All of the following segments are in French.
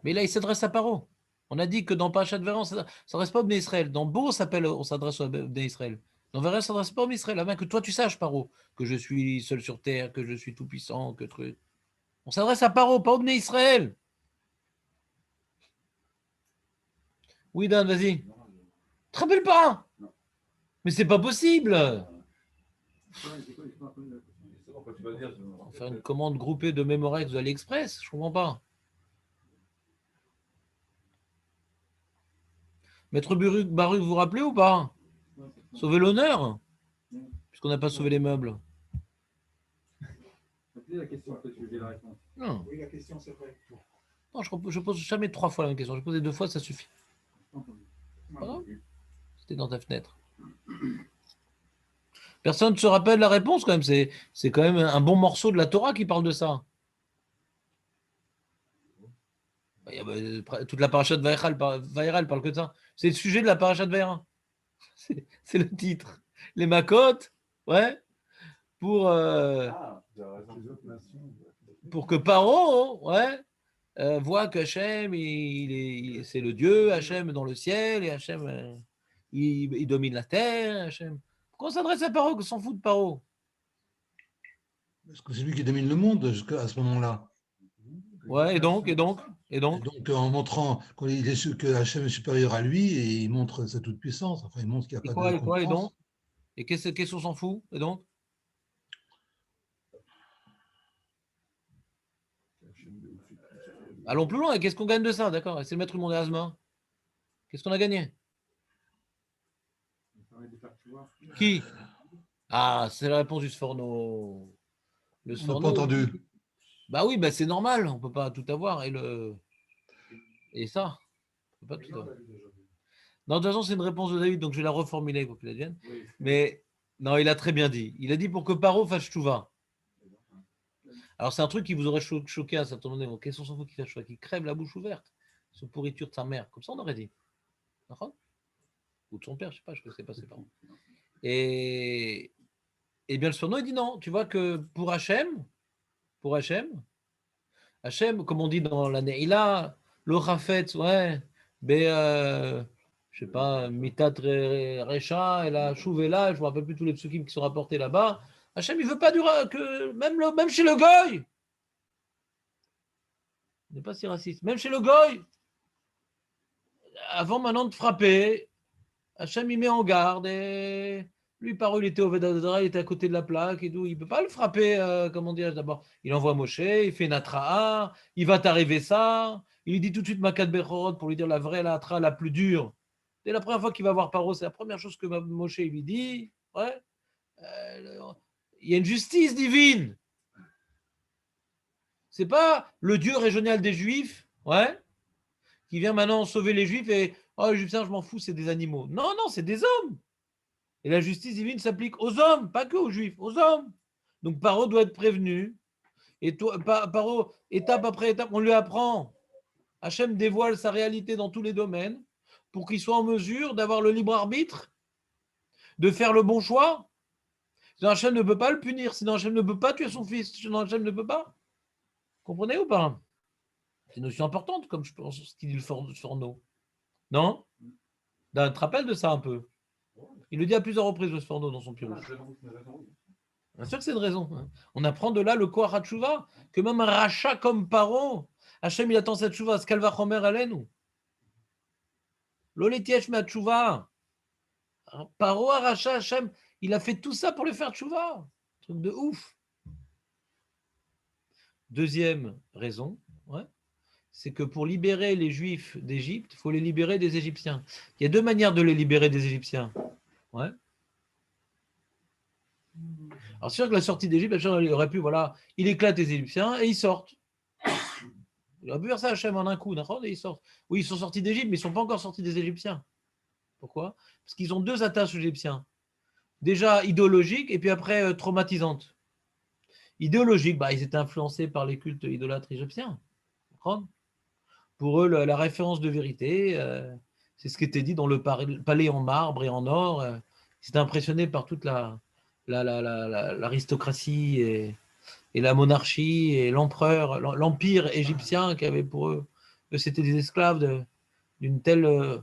Mais là, il s'adresse à Paro. On a dit que dans Parashat Varan, ça ne s'adresse pas au Bnei Israël. Dans Beau, on s'adresse au Bnei Israël. Dans Varan, ça ne s'adresse pas au Bnei Israël. Afin que toi, tu saches, Paro, que je suis seul sur terre, que je suis tout-puissant, que truc. On s'adresse à Paro, pas au Bnei Israël. Oui, Dan, vas-y. Te rappelle pas? Mais c'est pas possible. On va faire une commande groupée de Memorex de AliExpress, je comprends pas. Maître Baruch, vous vous rappelez ou pas? Sauver l'honneur, puisqu'on n'a pas sauvé les meubles. La question, après, tu veux la réponse. Non. Oui, la question, c'est vrai. Non, je pose jamais 3 fois la même question. Je posais 2 fois, ça suffit. Voilà. C'était dans ta fenêtre. Personne ne se rappelle la réponse quand même. C'est quand même un bon morceau de la Torah qui parle de ça. Toute la paracha de Vaïra parle que de ça. C'est le sujet de la paracha de Vaïra. C'est le titre. Les Makot, ouais, pour que Paro, ouais, voit qu'Hachem, c'est le Dieu, Hachem dans le ciel, et Hachem, il domine la terre. Hachem. Pourquoi on s'adresse à Paro, qu'on s'en fout de Paro? Parce que c'est lui qui domine le monde jusqu'à ce moment-là. Ouais, et donc Et donc, en montrant que Hachem est supérieur à lui, et il montre sa toute-puissance. Enfin, il montre qu'il n'y a pas de concurrence. Et donc? Et qu'est-ce qu'on s'en fout? Et donc? Allons plus loin. Et qu'est-ce qu'on gagne de ça? D'accord. C'est le maître du monde et Asma. Qu'est-ce qu'on a gagné? Qui? Ah, c'est la réponse du Sforno. On n'a pas entendu. Bah oui, bah c'est normal. On ne peut pas tout avoir. Et ça, on peut pas tout avoir. Non, de toute façon, c'est une réponse de David, donc je vais la reformuler pour qu'il advienne. Mais non, il a très bien dit. Il a dit pour que Paro fasse tchouva. Alors, c'est un truc qui vous aurait choqué à un certain moment donné. Qu'est-ce qu'on s'en fout qu'il fasse tchouva? Qu'il crève la bouche ouverte. Sous pourriture de sa mère. Comme ça, on aurait dit. Ou de son père, je ne sais pas ses parents. Et bien, le surnom, il dit non. Tu vois que pour Hachem, comme on dit dans la Neila, le Rafet, ouais, je sais pas, Mitat Recha, et la Chouvela, je ne me rappelle plus tous les psukim qui sont rapportés là-bas. Hachem, il veut pas que même chez le Goy, il n'est pas si raciste, même chez le Goy, avant maintenant de frapper, Hachem, il met en garde, et lui, par il était au Vedadra, il était à côté de la plaque et tout. Il ne peut pas le frapper, comment dire, d'abord. Il envoie Moshe, il fait une atra'a, il va t'arriver ça. Il lui dit tout de suite Makat Bechorot pour lui dire la vraie atra'a la plus dure. Dès la première fois qu'il va voir Paro, c'est la première chose que Moshe lui dit. Ouais. Il y a une justice divine. C'est pas le Dieu régional des Juifs, ouais, qui vient maintenant sauver les Juifs et oh, les Égyptiens, je m'en fous, c'est des animaux. Non, non, c'est des hommes. Et la justice divine s'applique aux hommes, pas que aux juifs, aux hommes. Donc Paro doit être prévenu. Et Paro, étape après étape, on lui apprend. Hachem dévoile sa réalité dans tous les domaines pour qu'il soit en mesure d'avoir le libre arbitre, de faire le bon choix. Sinon Hachem ne peut pas le punir, sinon Hachem ne peut pas tuer son fils, sinon Hachem ne peut pas. Comprenez ou pas? C'est une notion importante, comme je pense ce qu'il dit le Forno. Non? Tu te rappelles de ça un peu? Il le dit à plusieurs reprises, le Forno, dans son pirouche. Bien sûr que c'est une raison. On apprend de là le Koach HaTshuva, que même un rachat comme Paro, Hachem il attend cette Tshuva, ce qu'elle va chomer alenu. L'oletiesh ma Tshuva. Paro, rachat, Hachem, il a fait tout ça pour le faire Tshuva. Truc de ouf. Deuxième raison, ouais, c'est que pour libérer les Juifs d'Égypte, il faut les libérer des Égyptiens. Il y a deux manières de les libérer des Égyptiens. Ouais. Alors c'est sûr que la sortie d'Égypte, il aurait pu, voilà, il éclate les Égyptiens et ils sortent. Il aurait pu faire ça Hachem en un coup, d'accord, et ils sortent. Oui, ils sont sortis d'Égypte, mais ils ne sont pas encore sortis des Égyptiens. Pourquoi? Parce qu'ils ont deux attaches aux Égyptiens. Déjà idéologiques et puis après traumatisantes. Idéologiques, ils étaient influencés par les cultes idolâtres égyptiens. Pour eux, la référence de vérité, c'est ce qui était dit dans le palais en marbre et en or. Ils étaient impressionnés par toute l'aristocratie et la monarchie et l'empereur, l'empire égyptien qui avait pour eux que c'était des esclaves d'une telle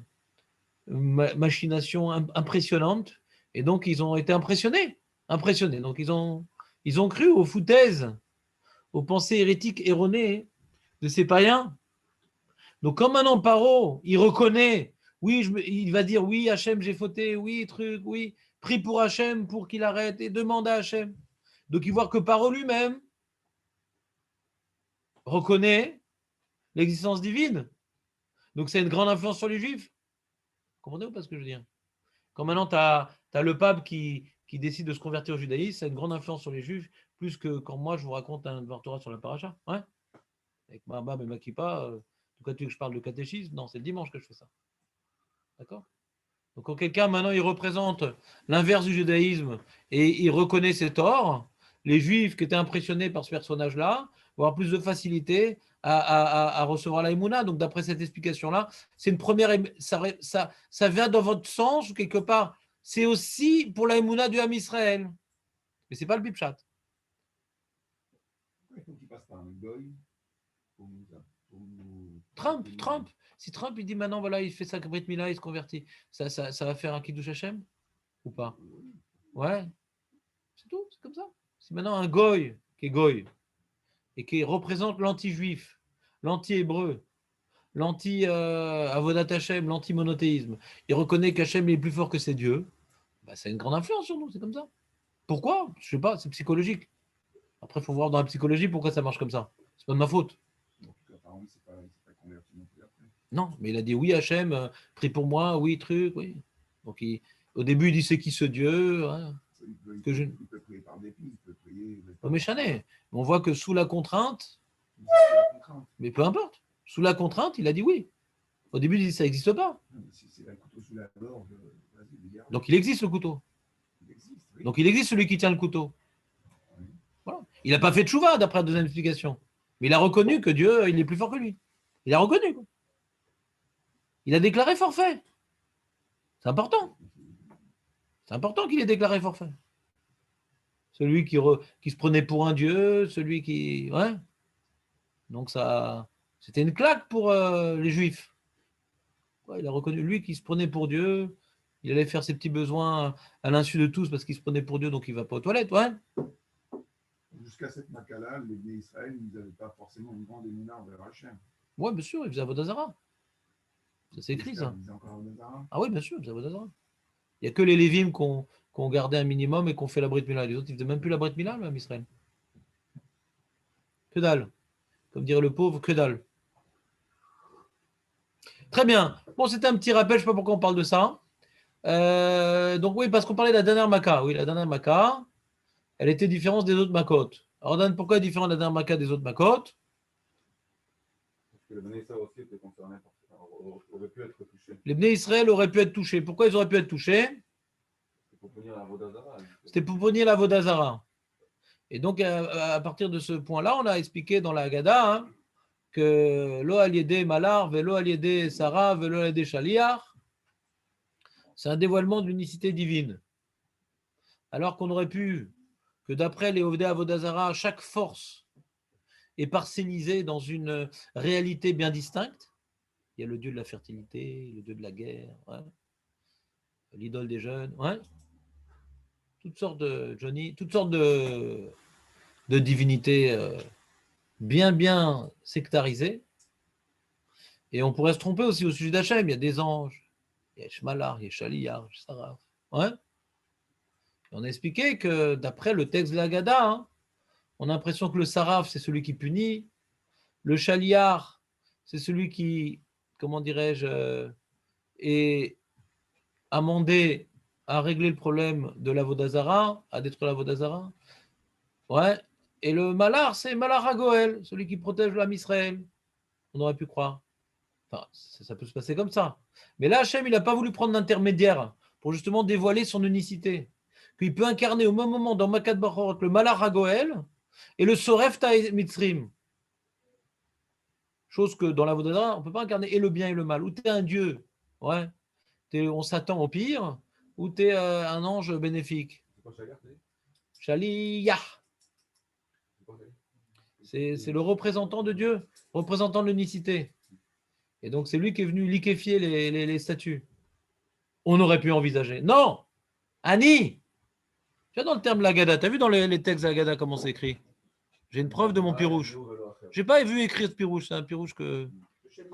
machination impressionnante. Et donc, ils ont été impressionnés. Impressionnés. Donc, ils ont cru aux foutaises, aux pensées hérétiques erronées de ces païens. Donc, quand maintenant Paro, il reconnaît, oui, il va dire, oui, Hachem, j'ai fauté, oui, truc, oui, prie pour Hachem pour qu'il arrête et demande à Hachem. Donc, il voit que Paro lui-même reconnaît l'existence divine. Donc, c'est une grande influence sur les Juifs. Comprenez-vous pas ce que je veux dire? Quand maintenant, tu as le pape qui décide de se convertir au judaïsme, ça a une grande influence sur les Juifs, plus que quand moi, je vous raconte un Dvar Torah sur la paracha. Ouais, avec ma barbe et ma kippa, pourquoi tu veux que je parle de catéchisme? Non, c'est le dimanche que je fais ça. D'accord? Donc, quand quelqu'un, maintenant, il représente l'inverse du judaïsme et il reconnaît ses torts, les Juifs qui étaient impressionnés par ce personnage-là vont avoir plus de facilité à recevoir la Emouna. Donc, d'après cette explication-là, c'est une première. Ça vient dans votre sens, ou quelque part. C'est aussi pour la Emouna du Ham Israël. Mais ce n'est pas le Bipchat. Il faut qu'il passe par un goy pour nous- Trump. Si Trump, il dit maintenant, voilà, il fait sa Brit Mila, il se convertit, ça va faire un Kiddush Hashem ou pas? Ouais, c'est tout, c'est comme ça. Si maintenant un goy, qui est goy, et qui représente l'anti-juif, l'anti-hébreu, l'anti-avodat Hashem, l'anti-monothéisme, il reconnaît qu'Hachem est plus fort que ses dieux, bah, ça a une grande influence sur nous, c'est comme ça. Pourquoi? Je sais pas, c'est psychologique. Après, il faut voir dans la psychologie pourquoi ça marche comme ça. C'est pas de ma faute. En tout cas, apparemment, c'est pas converti non plus après. Non, mais il a dit oui, Hachem, prie pour moi, oui, truc, oui. Donc au début, il dit c'est qui ce Dieu, hein, Il peut prier par dépit, il peut prier. oh, mais Chanet, on voit que sous la contrainte, C'est la contrainte. mais peu importe, sous la contrainte, il a dit oui. Au début, il dit ça n'existe pas. Si c'est un couteau sous la gorge, vas-y, regarde. Donc il existe le couteau. Il existe, oui. Donc il existe celui qui tient le couteau. Oui. Voilà. Il n'a pas fait de chouva d'après la deuxième explication. Mais il a reconnu que Dieu, il est plus fort que lui. Il a reconnu. Quoi. Il a déclaré forfait. C'est important. C'est important qu'il ait déclaré forfait. Celui qui se prenait pour un dieu, celui qui... Ouais. Donc ça... C'était une claque pour les Juifs. Ouais, il a reconnu, lui qui se prenait pour Dieu, il allait faire ses petits besoins à l'insu de tous parce qu'il se prenait pour Dieu, donc il ne va pas aux toilettes. Ouais. Jusqu'à cette Makala, les Bnei Israël, ils n'avaient pas forcément une grande éminence vers Hachem. Ouais, bien sûr, il faisait Avodazara. Ça c'est écrit, ça. Ils faisaient encore Avodazara. Ah oui, bien sûr, il faisait Avodazara. Il n'y a que les Lévim qui ont gardé un minimum et qui ont fait la Brit Mila. Les autres, ils ne faisaient même plus la Brit Mila, même Israël. Que dalle. Comme dirait le pauvre, que dalle. Très bien. Bon, c'était un petit rappel, je ne sais pas pourquoi on parle de ça. Donc oui, parce qu'on parlait de la dernière Maca. Oui, la dernière Maca, elle était différente des autres Macotes. Alors, pourquoi elle est différente de la dernière Maca des autres Macotes? Parce que le Bnei Israël aussi était concerné par ça, aurait pu être touché. Les Bnei Israël auraient pu être touchés. Pourquoi ils auraient pu être touchés? C'est pour punir la Vodazara. C'était pour punir la Vodazara. Et donc, à partir de ce point-là, on a expliqué dans la Haggadah hein, que Lo aliédé Malar, Velo aliédé Sarah, Velo aliédé Shaliach, c'est un dévoilement de l'unicité divine. Alors qu'on aurait pu, que d'après les Ovdei Avodazara, chaque force est parcellisée dans une réalité bien distincte. Il y a le dieu de la fertilité, le dieu de la guerre, ouais. L'idole des jeunes, ouais. Toutes sortes de Johnny, toutes sortes de divinités bien sectarisées. Et on pourrait se tromper aussi au sujet d'Hachem. Il y a des anges, il y a Shmalar, il y a Shaliar, Saraf. Ouais. On a expliqué que d'après le texte de la Haggadah, hein, on a l'impression que le Saraf, c'est celui qui punit. Le Shaliar, c'est celui qui, comment dirais-je, est amendé à régler le problème de la Vodazara, à détruire la Vodazara. Ouais. Et le Malar, c'est Malar Hagoel, celui qui protège l'âme Israël. On aurait pu croire. Enfin, ça peut se passer comme ça. Mais là, Hachem, il n'a pas voulu prendre d'intermédiaire pour justement dévoiler son unicité. Qu'il peut incarner au même moment dans Makat Bachorot le Malar Hagoel et le Soref Ta Mitzrim. Chose que dans la Vodazara, on ne peut pas incarner et le bien et le mal. Ou tu es un dieu, ouais, on s'attend au pire, ou tu es un ange bénéfique. C'est quoi Chagar, Shaliyah. C'est le représentant de Dieu, représentant de l'unicité. Et donc, c'est lui qui est venu liquéfier les statues. On aurait pu envisager. Non! Annie! Tu vois dans le terme Lagada, tu as vu dans les textes Lagada comment c'est écrit? J'ai une preuve de mon pirouche. J'ai pas vu écrire ce pirouche, c'est un pirouche que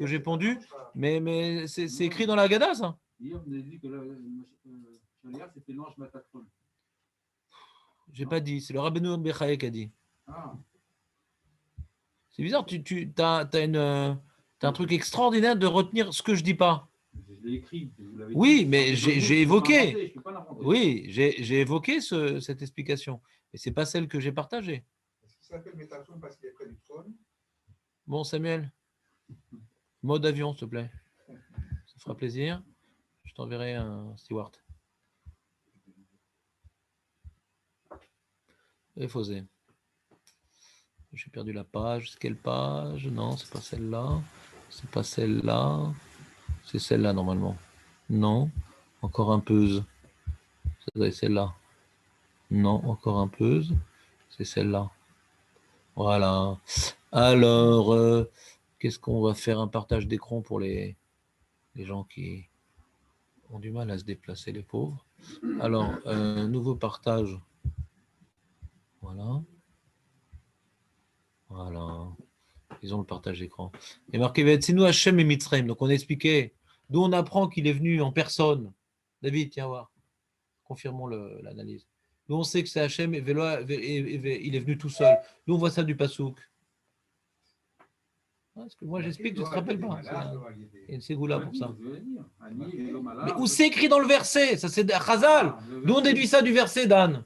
j'ai pondu, mais c'est écrit dans l'Agada, ça. Hier, vous avez dit que Shalia, c'était l'ange Matatron. J'ai pas dit, c'est le Rabbeinu Bechaye qui a dit. Ah, C'est bizarre, t'as un truc extraordinaire de retenir ce que je dis pas. je l'ai écrit. Vous l'avez Oui, dit. mais Je peux j'ai pas évoqué. l'inventer, je peux pas l'inventer. Oui, j'ai évoqué cette explication. Mais c'est pas celle que j'ai partagée. Est-ce qu'il s'appelle Métatron parce qu'il est près du trône? Bon, Samuel, mode avion, s'il te plaît. Ça fera plaisir. Je t'enverrai un steward. Et Fosé. J'ai perdu la page. C'est quelle page? Non, c'est pas celle-là. C'est pas celle-là. C'est celle-là, normalement. Non. Encore un peu. Ça doit être celle-là. Non, encore un peu. C'est celle-là. Voilà. Alors, qu'est-ce qu'on va faire? Un partage d'écran pour les gens qui ont du mal à se déplacer, les pauvres. Alors, nouveau partage. Voilà. Voilà. Ils ont le partage d'écran. Et marqué Vetsinu Hachem et Mitzrayim. Donc, on a expliqué d'où on apprend qu'il est venu en personne. David, tiens voir. Confirmons l'analyse. Nous, on sait que c'est Hachem et il est venu tout seul. Nous, on voit ça du Passouk. Parce que moi, j'explique, tu ne te rappelles pas. Il y a une ségoula pour ça. Mais où c'est écrit dans le verset? Ça, c'est Chazal. D'où on déduit ça du verset, Dan?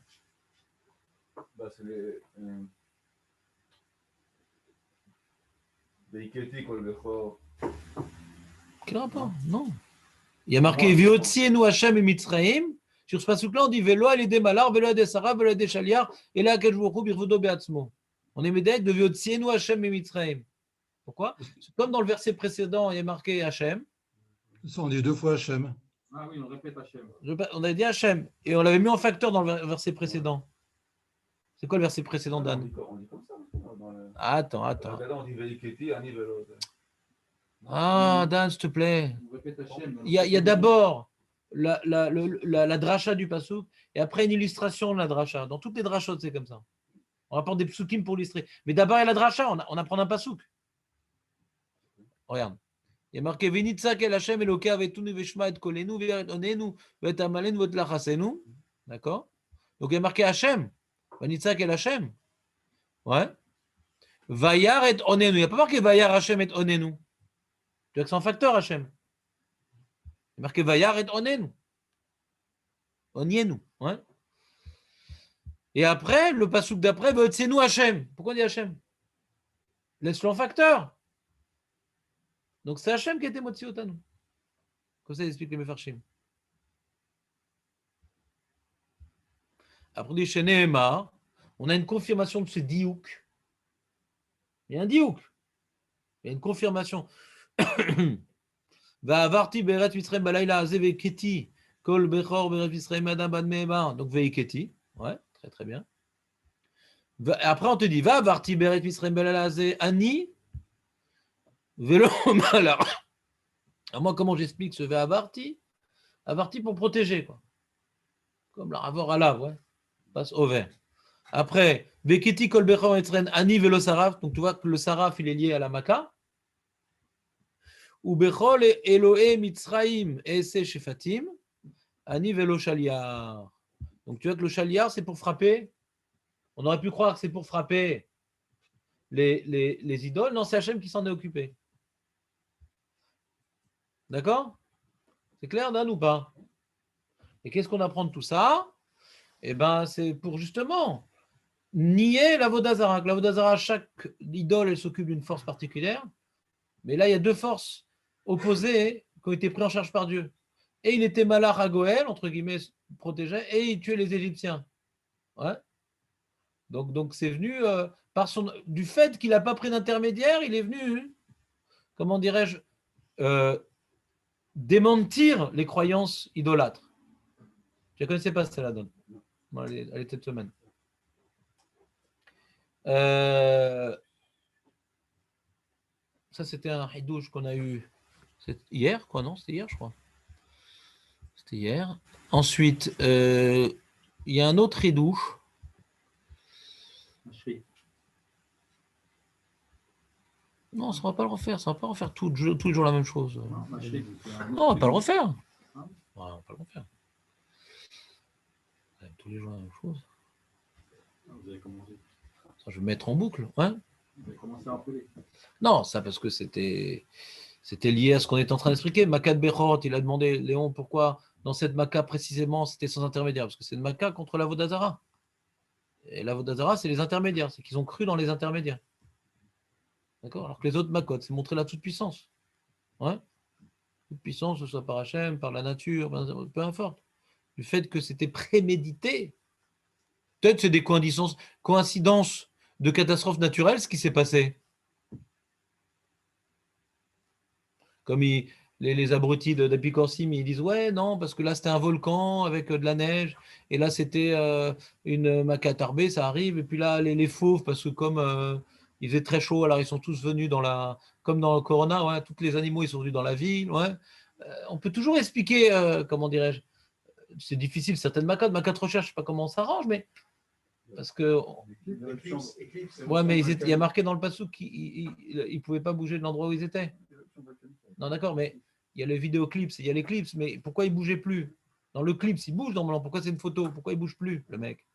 Bah, c'est les. Veiketi kol bechor. Quel rapport? Non. Il y a marqué Viotzienu Hachem et Mitzrayim. Sur ce passage-là, on dit Velo alide malar, velo alide sarah, velo alide shaliar, et là, Kajvouchou birvodo beatzmo. On est médaille de Viotzienu Hachem et Mitzrayim. Pourquoi? Comme dans le verset précédent, il y a marqué Hachem. Ça, on dit 2 fois Hachem. Ah oui, on répète Hachem. On a dit Hachem. Et on l'avait mis en facteur dans le verset précédent. C'est quoi le verset précédent, Dan? On dit comme ça. Dans le... Attends. On dit Veiketi, Ani Velo. Ah, Dan, s'il te plaît. On répète Hachem. Il y a d'abord la dracha du Passouk et après une illustration de la dracha. Dans toutes les drachot, c'est comme ça. On rapporte des psukim pour illustrer. Mais d'abord, il y a la dracha, on apprend un Passouk. Regarde. Il y a marqué Venitzak el Hashem Eloke avetunu veshma et kolenu veret onenu vet amalen vot lachasenu. D'accord? Donc il y a marqué Hashem. Venitzak el Hashem. Ouais. Vayar et onenu. Il n'y a pas marqué Vayar Hashem et onenu. Tu vois que c'est en facteur Hashem. Il y a marqué Vayar et onenu. Onienu. Ouais. Et après, le pasouk d'après, c'est nous Hashem. Pourquoi on dit Hashem? Laisse-le en facteur. Donc c'est Hashem qui a été Motzi Otanu. Comme ça, il explique les Mefarshim. Après, on dit chez Nehemar, on a une confirmation de ce diouk. Il y a un diouk. Il y a une confirmation. Va avarti beret Mitzrayim balayla azeve keti kol bechor beret Mitzrayim adam bad mehemar. Donc veiketi. Ouais, très très bien. Après, on te dit va avarti beret Mitzrayim balayla azeve ani. Vélo malar. Moi, comment j'explique ce avarti? Avarti pour protéger, quoi. Comme la ravor à lave, ouais. Passe au vert. Après, Beketi kolbechor etren ani velo saraf. Donc tu vois que le saraf, il est lié à la maka. Ou bechol elohe mitzraim ese shefatim ani velo shaliar. Donc tu vois que le shaliar, c'est pour frapper. On aurait pu croire que c'est pour frapper les idoles. Non, c'est Hachem qui s'en est occupé. D'accord? C'est clair, Dan, ou pas? Et qu'est-ce qu'on apprend de tout ça? Eh bien, c'est pour justement nier la Vodazara. La Vodazara, chaque idole, elle s'occupe d'une force particulière. Mais là, il y a deux forces opposées qui ont été prises en charge par Dieu. Et il était malach à Goël, entre guillemets, protégé, et il tuait les Égyptiens. Ouais. Donc c'est venu du fait qu'il n'a pas pris d'intermédiaire, il est venu, comment dirais-je, démentir les croyances idolâtres. Je ne connaissais pas celle-là, Don. Bon, elle est cette semaine. Ça, c'était un hidouche qu'on a eu C'est hier, quoi, non? C'était hier, je crois. C'était hier. Ensuite, il y a un autre édouche. Non, ça ne va pas le refaire. Ça ne va pas refaire tous les jours la même chose. Non, on ne va pas le refaire. Ouais, on ne va pas le refaire. Tous les jours la même chose. Vous avez commencé. Ça, je vais mettre en boucle. Hein? Vous avez commencé à appeler. Non, ça parce que c'était lié à ce qu'on est en train d'expliquer. Makat Bechorot, il a demandé, Léon, pourquoi dans cette Maca précisément c'était sans intermédiaire? Parce que c'est une Maca contre la Vodazara. Et la Vodazara, c'est les intermédiaires. C'est qu'ils ont cru dans les intermédiaires. D'accord? Alors que les autres Makot, c'est montrer la toute-puissance. Ouais? Toute puissance, que ce soit par Hachem, par la nature, peu importe. Le fait que c'était prémédité. Peut-être c'est des coïncidences de catastrophes naturelles, ce qui s'est passé. Comme les abrutis d'Apicorsim, ils disent ouais, non, parce que là c'était un volcan avec de la neige, et là c'était une macatarbée, ça arrive, et puis là les fauves, parce que comme il faisait très chaud, alors ils sont tous venus comme dans le Corona, ouais, tous les animaux ils sont venus dans la ville, ouais. On peut toujours expliquer, comment dirais-je, c'est difficile, certaines macates recherche, je sais pas comment on s'arrange, mais parce que ouais, mais il y a marqué dans le passou qu'ils ne pouvaient pas bouger de l'endroit où ils étaient. Non, d'accord, mais il y a le vidéoclip, il y a les clips, mais pourquoi il ne bougeait plus? Dans le clip, il bouge normalement. Pourquoi c'est une photo? Pourquoi il ne bouge plus, le mec?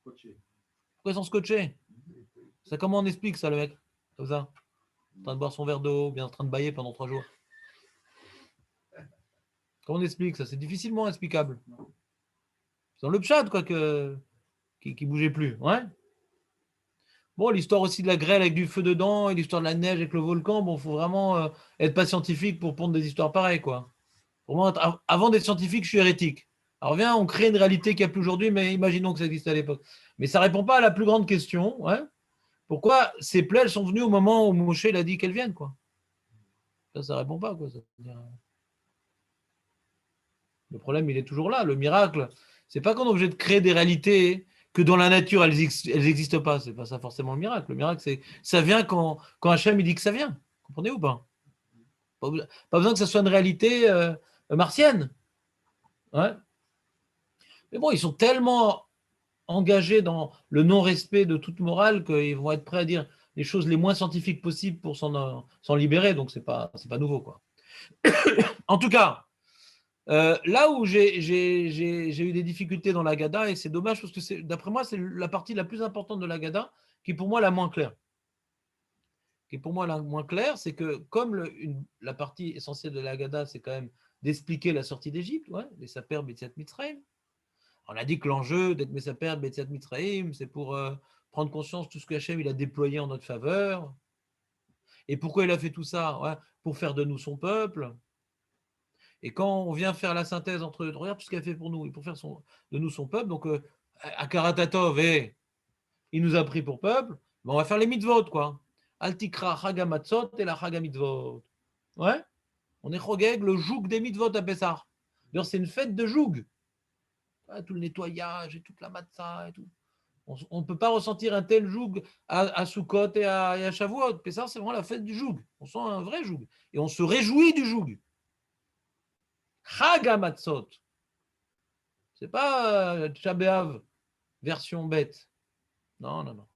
Pourquoi ils sont scotchés? Ça, comment on explique ça, le mec? Comme ça, en train de boire son verre d'eau, bien en train de bailler pendant 3 jours. Comment on explique ça? C'est difficilement explicable. C'est dans le pchat, quoi, qui ne bougeait plus. Ouais. Bon, l'histoire aussi de la grêle avec du feu dedans et l'histoire de la neige avec le volcan, bon, il faut vraiment être pas scientifique pour pondre des histoires pareilles, quoi. Pour moi, avant d'être scientifique, je suis hérétique. Alors viens, on crée une réalité qu'il n'y a plus aujourd'hui, mais imaginons que ça existait à l'époque. Mais ça ne répond pas à la plus grande question. Ouais. Pourquoi ces plaies elles sont venues au moment où Moshe il a dit qu'elles viennent, quoi? Ça ne répond pas, quoi. Le problème, il est toujours là. Le miracle, c'est pas qu'on est obligé de créer des réalités que dans la nature, elles n'existent pas. C'est pas ça forcément le miracle. Le miracle, c'est ça vient quand Hachem il dit que ça vient. Vous comprenez ou pas? Pas besoin que ça soit une réalité martienne. Ouais. Mais bon, ils sont tellement engagés dans le non-respect de toute morale qu'ils vont être prêts à dire les choses les moins scientifiques possibles pour s'en libérer. Donc, c'est pas nouveau, quoi. En tout cas, là où j'ai eu des difficultés dans la Gada, et c'est dommage parce que d'après moi, c'est la partie la plus importante de la Gada qui est pour moi la moins claire. C'est que comme la partie essentielle de la Gada, c'est quand même d'expliquer la sortie d'Égypte, ouais, les Saper Betziat Mitzrayim. On a dit que l'enjeu d'être Messaper Betziat Mitzrayim, c'est pour prendre conscience de tout ce que Hachem il a déployé en notre faveur. Et pourquoi il a fait tout ça? Ouais, pour faire de nous son peuple. Et quand on vient faire la synthèse entre regarde tout ce qu'il a fait pour nous et pour faire de nous son peuple, donc à Karatatov, il nous a pris pour peuple, ben on va faire les mitzvot, quoi. Altikra Hagamatzot et la Hagamitzvot. Ouais, on est Chogeg, le joug des mitzvot à Pessah. D'ailleurs, c'est une fête de joug. Ouais, tout le nettoyage et toute la matzah et tout. On ne peut pas ressentir un tel joug à Sukkot et à Shavuot. Pessah, c'est vraiment la fête du joug. On sent un vrai joug. Et on se réjouit du joug. Hagamatzot. C'est pas Tchabéav, version bête. Non.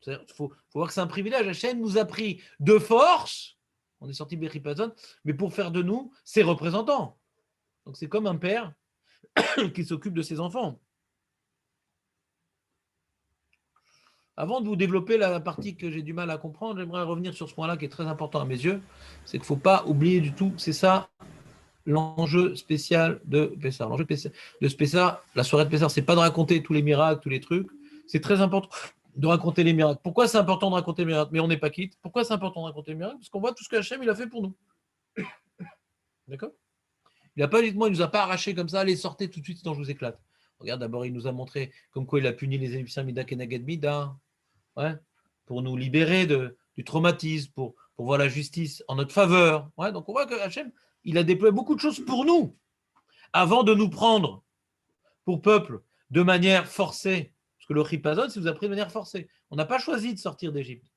Il faut voir que c'est un privilège. Hachem nous a pris de force, on est sorti Bechipazon, mais pour faire de nous ses représentants. Donc c'est comme un père qui s'occupe de ses enfants. Avant de vous développer la partie que j'ai du mal à comprendre, j'aimerais revenir sur ce point-là qui est très important à mes yeux. C'est qu'il ne faut pas oublier du tout, c'est ça l'enjeu spécial de Pessah. L'enjeu de Pessah, la soirée de Pessah, c'est pas de raconter tous les miracles, tous les trucs. C'est très important de raconter les miracles. Pourquoi c'est important de raconter les miracles? Mais on n'est pas quitte. Pourquoi c'est important de raconter les miracles? Parce qu'on voit tout ce que Hachem il a fait pour nous. D'accord? Il n'a pas dit, moi, il nous a pas arraché comme ça, allez, sortez tout de suite, sinon je vous éclate. Regarde, d'abord, il nous a montré comme quoi il a puni les Égyptiens Mida Kenaged Mida, ouais, pour nous libérer du traumatisme, pour voir la justice en notre faveur. Ouais, donc on voit que Hachem, il a déployé beaucoup de choses pour nous, avant de nous prendre pour peuple de manière forcée. Parce que le Chipazon, c'est vous a pris de manière forcée. On n'a pas choisi de sortir d'Égypte.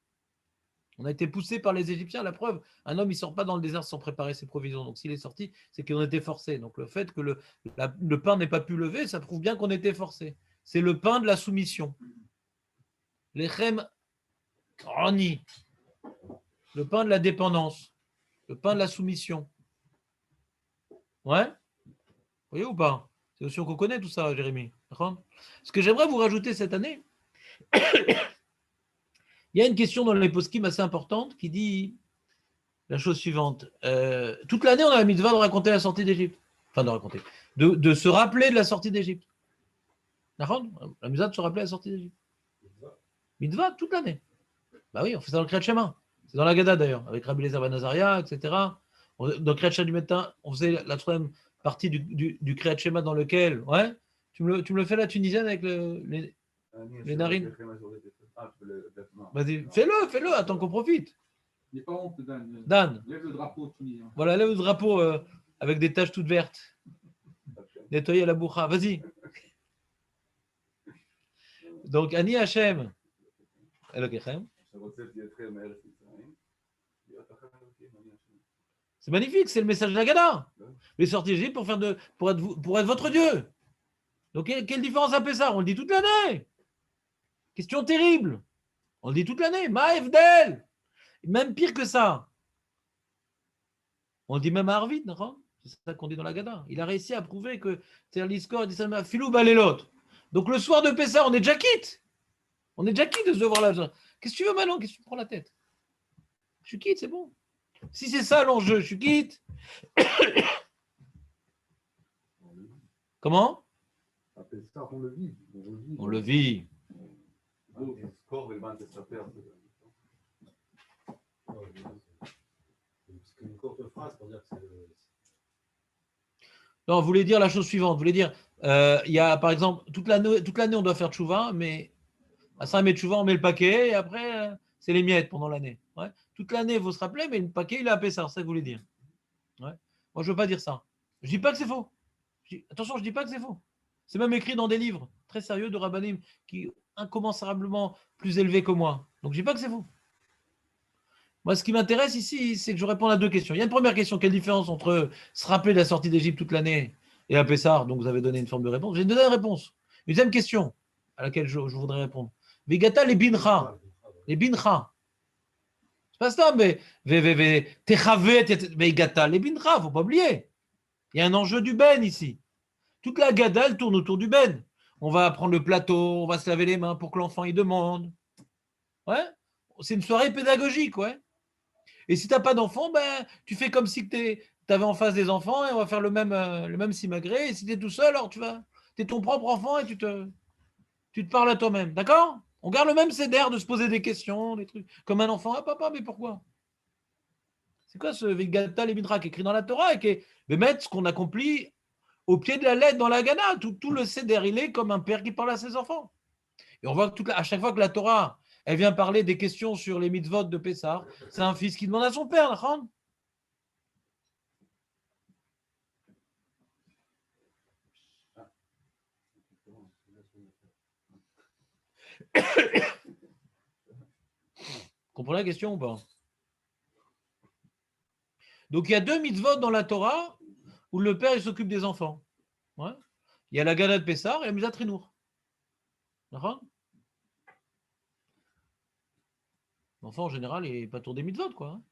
On a été poussé par les Égyptiens. La preuve, un homme, il ne sort pas dans le désert sans préparer ses provisions. Donc, s'il est sorti, c'est qu'on était forcé. Donc, le fait que le pain n'ait pas pu lever, ça prouve bien qu'on était forcé. C'est le pain de la soumission. Lechem Rani. Le pain de la dépendance. Le pain de la soumission. Ouais? Vous voyez ou pas? C'est aussi qu'on connaît tout ça, Jérémy. D'accord? Ce que j'aimerais vous rajouter cette année, il y a une question dans les poskim assez importante qui dit la chose suivante. Toute l'année, on a la mitzvah de raconter la sortie d'Égypte. Enfin, de raconter. De se rappeler de la sortie d'Égypte. D'accord? La mitzvah de se rappeler la sortie d'Égypte. Mitzvah toute l'année. Bah oui, on fait ça dans le Kriyat Shema. C'est dans la Gada d'ailleurs, avec Rabbi Eliezer Ben Azaria, etc. Dans le Kriyat Shema du matin, on faisait la troisième partie du Kriyat Shema dans lequel, ouais, tu me le fais la tunisienne avec les narines. Vas-y, fais-le, attends qu'on profite. Il n'est pas honte, Dan. Dan. Lève le drapeau tunisien. Voilà, lève le drapeau avec des taches toutes vertes. Nettoyer la boucha. Vas-y. Donc, Ani Hachem. Elokechem. C'est magnifique, c'est le message de la Gada. Les sorties d'Égypte pour être votre Dieu. Donc, quelle différence à Pessah? On le dit toute l'année. Question terrible. On le dit toute l'année. Maefdel. Même pire que ça. On le dit même à Arvid, non? C'est ça qu'on dit dans la Gada. Il a réussi à prouver que c'est l'Iskor, dit ça, Filou Balelot. Donc, le soir de Pessah, on est déjà quitte. On est déjà quitte de se devoir là. Qu'est-ce que tu veux maintenant? Qu'est-ce que tu prends la tête? Je suis quitte, c'est bon. Si c'est ça l'enjeu, je suis quitte. Comment? Après ça, on le vit. On le vit. Une courte phrase pour dire que c'est Non, vous voulez dire la chose suivante. Vous voulez dire, il y a par exemple, toute l'année, on doit faire tchouva, mais à Saint-Met tchouva, on met le paquet et après, c'est les miettes pendant l'année. Ouais. Toute l'année, il faut se rappeler, mais le paquet, il est à Pessah, c'est ça que vous voulez dire. Ouais. Moi, je ne veux pas dire ça. Je ne dis pas que c'est faux. Attention, je ne dis pas que c'est faux. C'est même écrit dans des livres très sérieux de rabbanim qui incommensurablement plus élevés que moi. Donc, je ne dis pas que c'est faux. Moi, ce qui m'intéresse ici, c'est que je réponds à deux questions. Il y a une première question. Quelle différence entre se rappeler de la sortie d'Égypte toute l'année et à Pessah? Donc, vous avez donné une forme de réponse. J'ai une deuxième réponse. Une deuxième question à laquelle je voudrais répondre. Vegata les bincha. Les bincha. C'est pas ça, mais Vegata les bincha. Il ne faut pas oublier. Il y a un enjeu du ben ici. Toute la gada, elle tourne autour du ben. On va prendre le plateau, on va se laver les mains pour que l'enfant y demande. Ouais. C'est une soirée pédagogique, ouais. Et si tu n'as pas d'enfant, ben, tu fais comme si tu avais en face des enfants et on va faire le même simagré. Et si tu es tout seul, alors tu es ton propre enfant et tu te parles à toi-même. D'accord? On garde le même cédère de se poser des questions, des trucs. Comme un enfant, ah papa, mais pourquoi? C'est quoi ce Vigata Lebitra qui est écrit dans la Torah et qui est mettre ce qu'on accomplit au pied de la lettre dans la Gana? Tout le cédère, il est comme un père qui parle à ses enfants. Et on voit que à chaque fois que la Torah elle vient parler des questions sur les mitzvot de Pessah, c'est un fils qui demande à son père, d'accord? Comprenez la question ou pas? Donc il y a deux mitzvot dans la Torah où le père il s'occupe des enfants. Ouais. Il y a la Gada de Pessah et la Mitzvah Trinour. D'accord? L'enfant en général il n'est pas tour des mitzvot, quoi. Hein.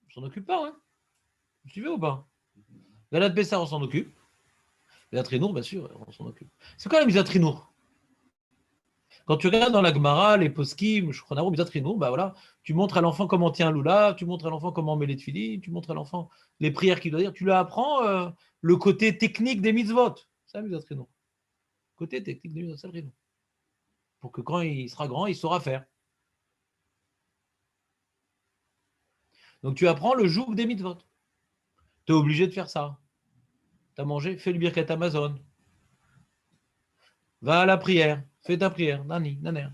On s'en occupe pas, hein? Vous suivez ou pas? Gada de Pessah, on s'en occupe. Mitzvah Trinour, bien sûr, on s'en occupe. C'est quoi la Mitzvah Trinour? Quand tu regardes dans la Gemara, les poskim, Shulchan Mitzvah Trinour, bah voilà, tu montres à l'enfant comment tient un lulav, tu montres à l'enfant comment on met les tefilines, tu montres à l'enfant les prières qu'il doit dire, tu lui apprends le côté technique des mitzvot. C'est la Mitzvah Trinour. Côté technique des mitzvot, c'est le Trinour. Pour que quand il sera grand, il saura faire. Donc tu apprends le joug des mitzvot. Tu es obligé de faire ça. Tu as mangé, fais le birkat Amazon. Va à la prière, fais ta prière. Nani, naner.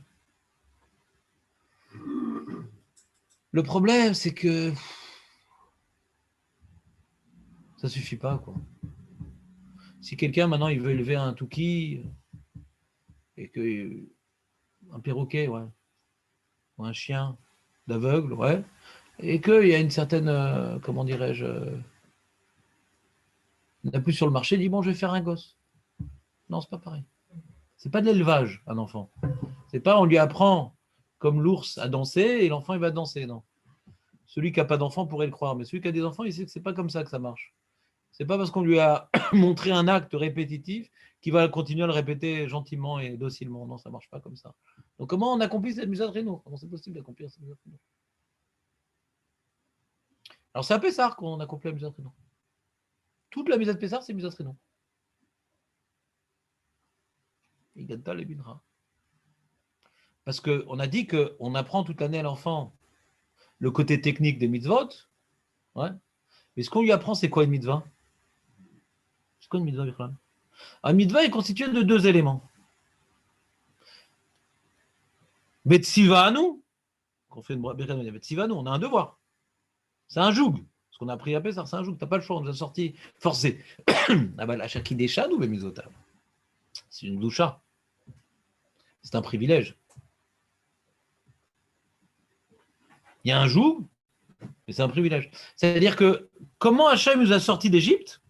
Le problème, c'est que ça ne suffit pas, quoi. Si quelqu'un, maintenant, il veut élever un touki et que un perroquet, ouais, ou un chien, d'aveugle, ouais, et qu'il y a une certaine, comment dirais-je, il n'a plus sur le marché, il dit bon, je vais faire un gosse. Non, c'est pas pareil. C'est pas de l'élevage, un enfant. C'est pas on lui apprend comme l'ours à danser et l'enfant il va danser, non. Celui qui n'a pas d'enfant pourrait le croire, mais celui qui a des enfants, il sait que c'est pas comme ça que ça marche. C'est pas parce qu'on lui a montré un acte répétitif qu'il va continuer à le répéter gentiment et docilement. Non, ça marche pas comme ça. Donc comment on accomplit cette Misat Réno? Comment c'est possible d'accomplir cette Misat Réno? Alors c'est à Pessar qu'on accomplit la Misat Réno. Toute la Misat Pessar, c'est Misat Réno. Il gagne pas les binra. Parce qu'on a dit qu'on apprend toute l'année à l'enfant le côté technique des mitzvot. Ouais. Mais ce qu'on lui apprend, c'est quoi une mitzvah? C'est quoi une mitzvah, Bichlam? Un mitzvah est constitué de deux éléments. Betsivanu, qu'on fait une Betsivanu, on a un devoir. C'est un joug. Ce qu'on a appris à Pessah, c'est un joug. Tu n'as pas le choix, on nous a sorti forcé. Ah bah la Shaki des chats, nous, Bemizotam. C'est une doucha. C'est un privilège. Il y a un joug, mais c'est un privilège. C'est-à-dire que comment Hachem nous a sortis d'Égypte?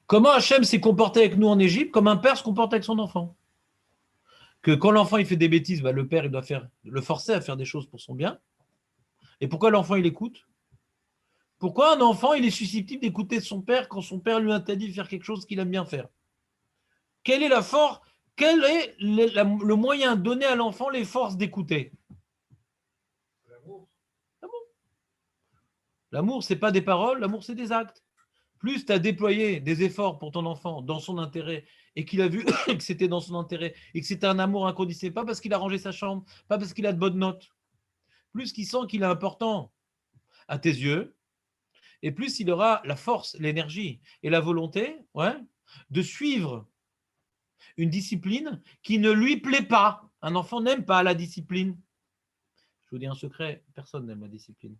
Comment Hachem s'est comporté avec nous en Égypte comme un père se comporte avec son enfant? Que quand l'enfant il fait des bêtises, bah, le père il doit le forcer à faire des choses pour son bien. Et pourquoi l'enfant il écoute? Pourquoi un enfant il est susceptible d'écouter son père quand son père lui interdit de faire quelque chose qu'il aime bien faire? Quelle est la force? Quel est le moyen de donner à l'enfant les forces d'écouter? L'amour. L'amour, ce n'est pas des paroles, l'amour, c'est des actes. Plus tu as déployé des efforts pour ton enfant dans son intérêt et qu'il a vu que c'était dans son intérêt et que c'était un amour inconditionnel, pas parce qu'il a rangé sa chambre, pas parce qu'il a de bonnes notes, plus qu'il sent qu'il est important à tes yeux, et plus il aura la force, l'énergie et la volonté, ouais, de suivre une discipline qui ne lui plaît pas. Un enfant n'aime pas la discipline. Je vous dis un secret, personne n'aime la discipline.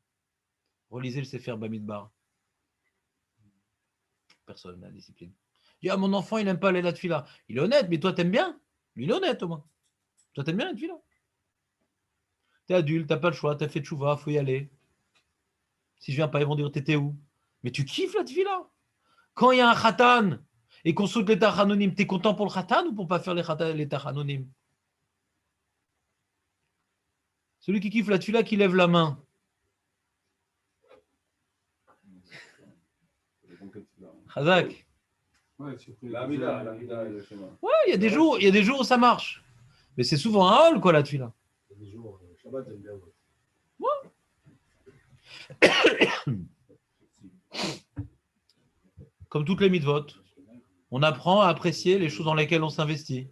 Relisez le Sefer Bamidbar. Personne n'aime la discipline. Il dit, ah, mon enfant, il n'aime pas aller à la tefila. Il est honnête, mais toi, t'aimes bien. Lui, il est honnête au moins. Toi, t'aimes bien la tefila. T'es adulte, t'as pas le choix, t'as fait tchouva, faut y aller. Si je viens pas, ils vont dire, t'étais où? Mais tu kiffes la tefila. Quand il y a un khatan et qu'on saute les tachanonim, t'es content pour le khatan ou pour pas faire les tachanonim? Celui qui kiffe la tefila, qui lève la main. Chazak. Ouais, surpris. La mida et le schéma. Ouais, il y a des jours où ça marche. Mais c'est souvent un hall, quoi, la tefila. Il y a des jours, Shabbat, j'aime bien. Comme toutes les mitzvot, on apprend à apprécier les choses dans lesquelles on s'investit.